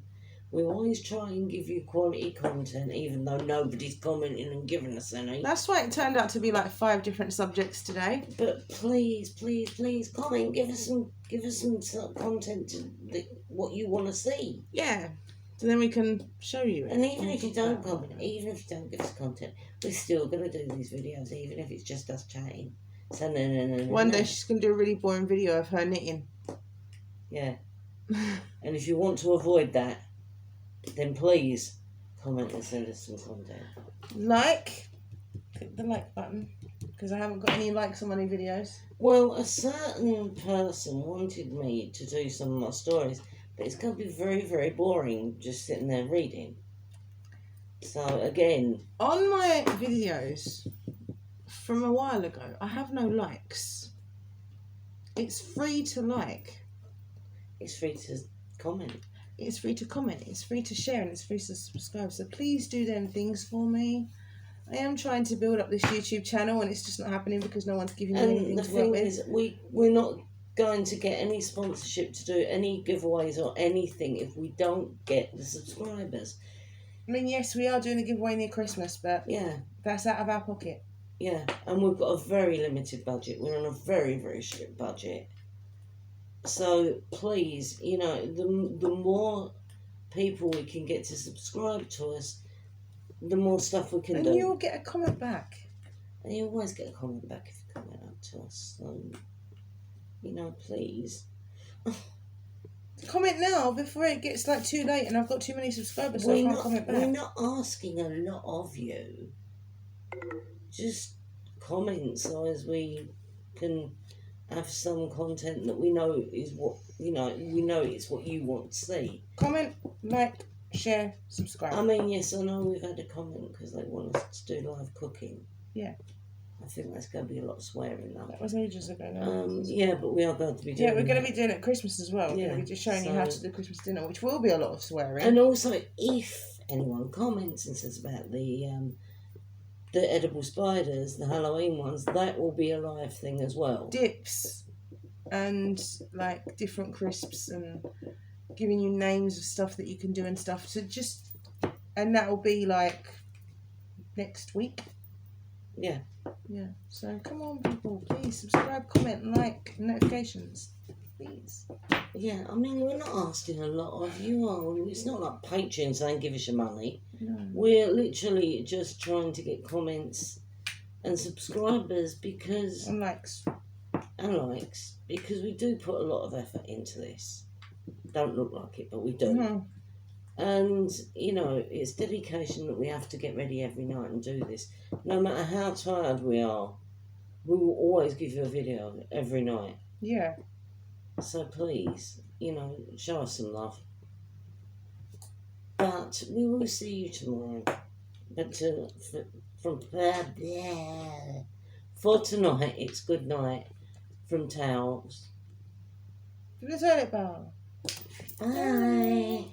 We always try and give you quality content, even though nobody's commenting and giving us any. That's why it turned out to be like 5 different subjects today. But please, please, please comment. Give us some content to what you want to see. Yeah. So then we can show you it. And even if you don't comment, even if you don't give us content, we're still going to do these videos, even if it's just us chatting. So no. One day she's going to do a really boring video of her knitting. Yeah. And if you want to avoid that, then please comment and send us some content. Click the like button, because I haven't got any likes on my new videos. Well, a certain person wanted me to do some of my stories, but it's going to be very, very boring just sitting there reading. So again, on my videos from a while ago, I have no likes. It's free to like. It's free to comment. It's free to comment, it's free to share, and it's free to subscribe. So please do them things for me. I am trying to build up this YouTube channel, and it's just not happening because no one's giving me anything to work with. And the thing is, we're not going to get any sponsorship to do any giveaways or anything if we don't get the subscribers. I mean, yes, we are doing a giveaway near Christmas, but yeah, that's out of our pocket. Yeah, and we've got a very limited budget. We're on a very, very strict budget. So please, you know, the more people we can get to subscribe to us, the more stuff we can do. And you'll get a comment back. And you always get a comment back if you comment up to us. So, you know, please. Comment now before it gets like too late and I've got too many subscribers, so I can't comment back. We're not asking a lot of you. Just comment so as we can have some content that we know is what, you know, we know it's what you want to see. Comment, like, share, subscribe. I mean, yes, I know we've had a comment because they want us to do live cooking. Yeah. I think there's going to be a lot of swearing though. That was ages ago now. Yeah, but we are going to be doing. Yeah, we're going to be doing it at Christmas as well. We're Yeah, going to be just showing you how to do Christmas dinner, which will be a lot of swearing. And also, if anyone comments and says about the edible spiders, the Halloween ones, that will be a live thing as well. Dips and like different crisps and giving you names of stuff that you can do and stuff. So and that will be like next week. Yeah. Yeah. So come on, people, please subscribe, comment, like, notifications, please. Yeah, I mean, we're not asking a lot of you, are we? It's not like Patreon saying give us your money. No. We're literally just trying to get comments and subscribers because... And likes. And likes, because we do put a lot of effort into this. Don't look like it, but we do. Mm-hmm. And, you know, it's dedication that we have to get ready every night and do this. No matter how tired we are, we will always give you a video every night. Yeah. So please, you know, show us some love. But we will see you tomorrow. But for tonight, it's good night from Towels. From the toilet bowl. Bye.